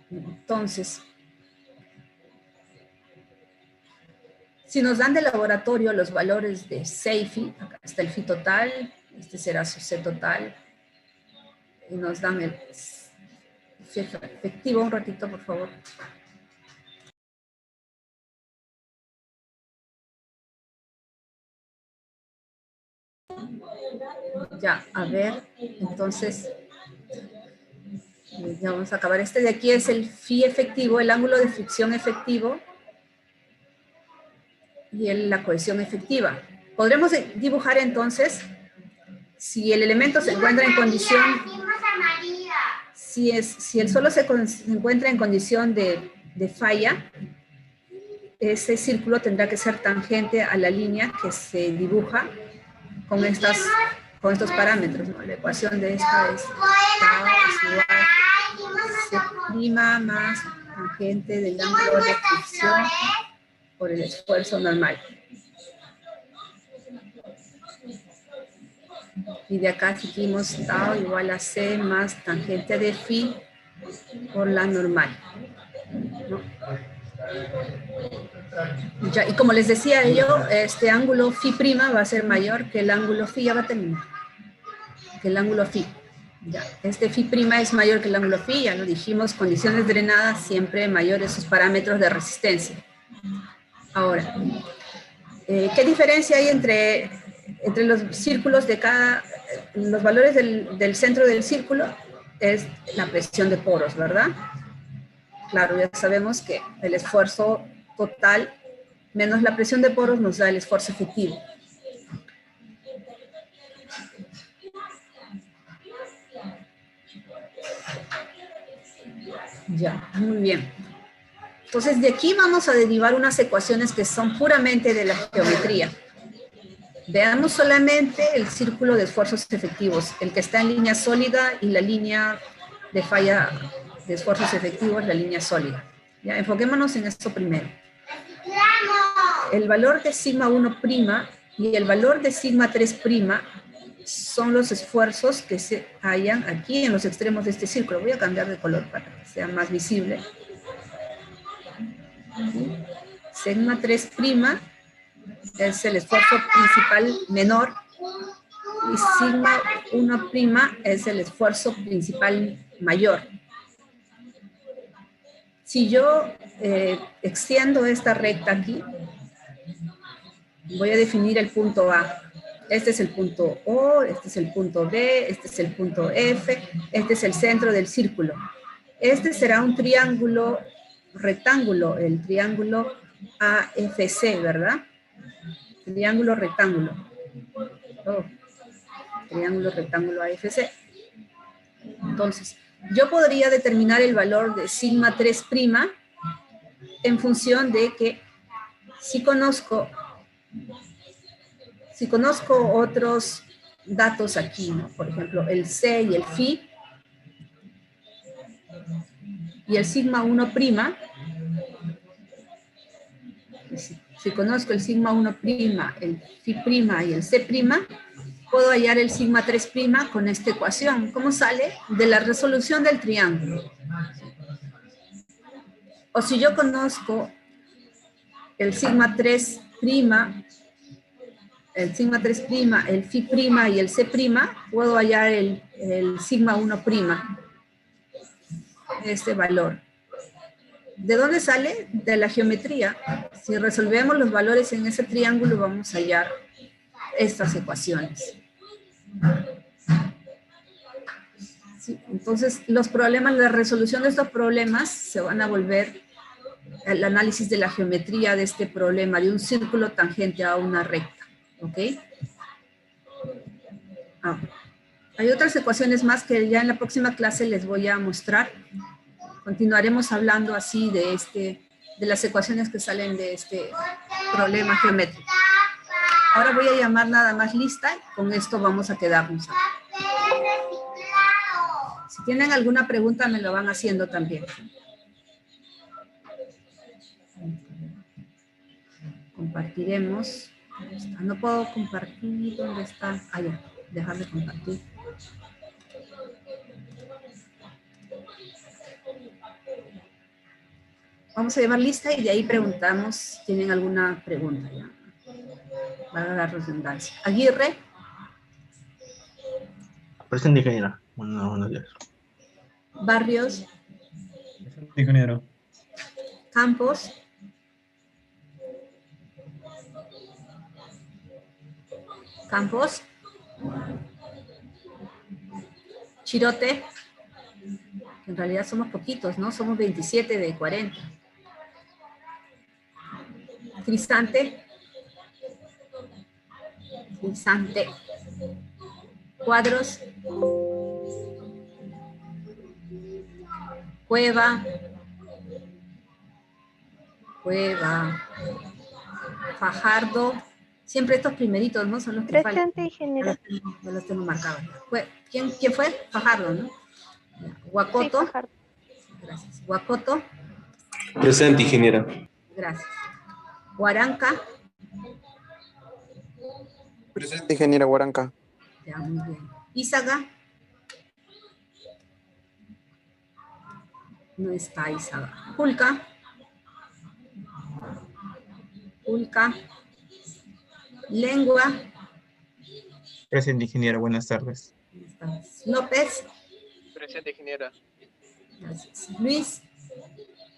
Entonces, si nos dan de laboratorio los valores de C/Φ, acá está el Φ total, este será su C total, y nos dan el Φ efectivo, un ratito por favor. Ya, a ver, entonces, ya vamos a acabar. Este de aquí es el Φ efectivo, el ángulo de fricción efectivo y la cohesión efectiva. Podremos dibujar entonces, si el elemento se encuentra en condición, si el suelo se encuentra en condición de falla, ese círculo tendrá que ser tangente a la línea que se dibuja con estos parámetros, ¿no? La ecuación de esta es igual C' más tangente del ángulo de fricción por el esfuerzo normal. Y de acá seguimos tau igual a C más tangente de Φ por la normal, ¿no? Ya, y como les decía yo, este ángulo Φ' va a ser mayor que el ángulo Φ, ya va a terminar, que el ángulo Φ. Ya, este Φ' es mayor que el ángulo Φ, ya lo dijimos, condiciones drenadas siempre mayores sus parámetros de resistencia. Ahora, ¿qué diferencia hay entre los círculos de los valores del centro del círculo? Es la presión de poros, ¿verdad? Claro, ya sabemos que el esfuerzo total menos la presión de poros nos da el esfuerzo efectivo. Ya, muy bien. Entonces, de aquí vamos a derivar unas ecuaciones que son puramente de la geometría. Veamos solamente el círculo de esfuerzos efectivos, el que está en línea sólida y la línea de falla de esfuerzos efectivos, la línea sólida. Ya, enfoquémonos en esto primero. El valor de σ1' y el valor de σ3' son los esfuerzos que se hallan aquí en los extremos de este círculo. Voy a cambiar de color para que sea más visible. σ3' es el esfuerzo principal menor y σ1' es el esfuerzo principal mayor. Si yo extiendo esta recta aquí, voy a definir el punto A. Este es el punto O, este es el punto B, este es el punto F, este es el centro del círculo. Este será un triángulo rectángulo, el triángulo AFC, ¿verdad? Triángulo rectángulo. Oh, triángulo rectángulo AFC. Entonces, yo podría determinar el valor de σ3' en función de que si conozco otros datos aquí, ¿no? Por ejemplo, el C y el Φ y el σ1', si conozco el σ1', el Φ' y el C', puedo hallar el σ3' con esta ecuación. ¿Cómo sale? De la resolución del triángulo. O si yo conozco el σ3', el Φ' y el C', puedo hallar el σ1', este valor. ¿De dónde sale? De la geometría. Si resolvemos los valores en ese triángulo, vamos a hallar estas ecuaciones. Sí, entonces, los problemas, la resolución de estos problemas se van a volver el análisis de la geometría de este problema, de un círculo tangente a una recta. ¿Ok? Hay otras ecuaciones más que ya en la próxima clase les voy a mostrar. Continuaremos hablando así de las ecuaciones que salen de problema geométrico. Ahora voy a llamar nada más lista, con esto vamos a quedarnos. Si tienen alguna pregunta me lo van haciendo también. Compartiremos. No puedo compartir, ¿dónde está? Ah, ya, dejar de compartir. Vamos a llamar lista y de ahí preguntamos si tienen alguna pregunta. Ya. Para la redundancia. Aguirre. Presente, ingeniera. Buenos días. Barrios. Presente, ingeniero. Campos. Campos. Chirote. En realidad somos poquitos, ¿no? Somos 27 de 40. Cristante. Cristante. Cuadros. Cueva. Cueva. Fajardo. Siempre estos primeritos, ¿no? Son los que faltan. Presente, ingeniero. Ya los tengo marcados. ¿Quién fue? Fajardo, ¿no? Huacoto. Sí, Fajardo. Gracias. Huacoto. Presente, ingeniera. Gracias. Huaranca. Presente, ingeniera Huaranca. Ya, muy bien. Izaga. No está Izaga. Julca. Julca. Lengua. Presente, ingeniero. Buenas tardes. López. Presente, ingeniera. Gracias. Luis.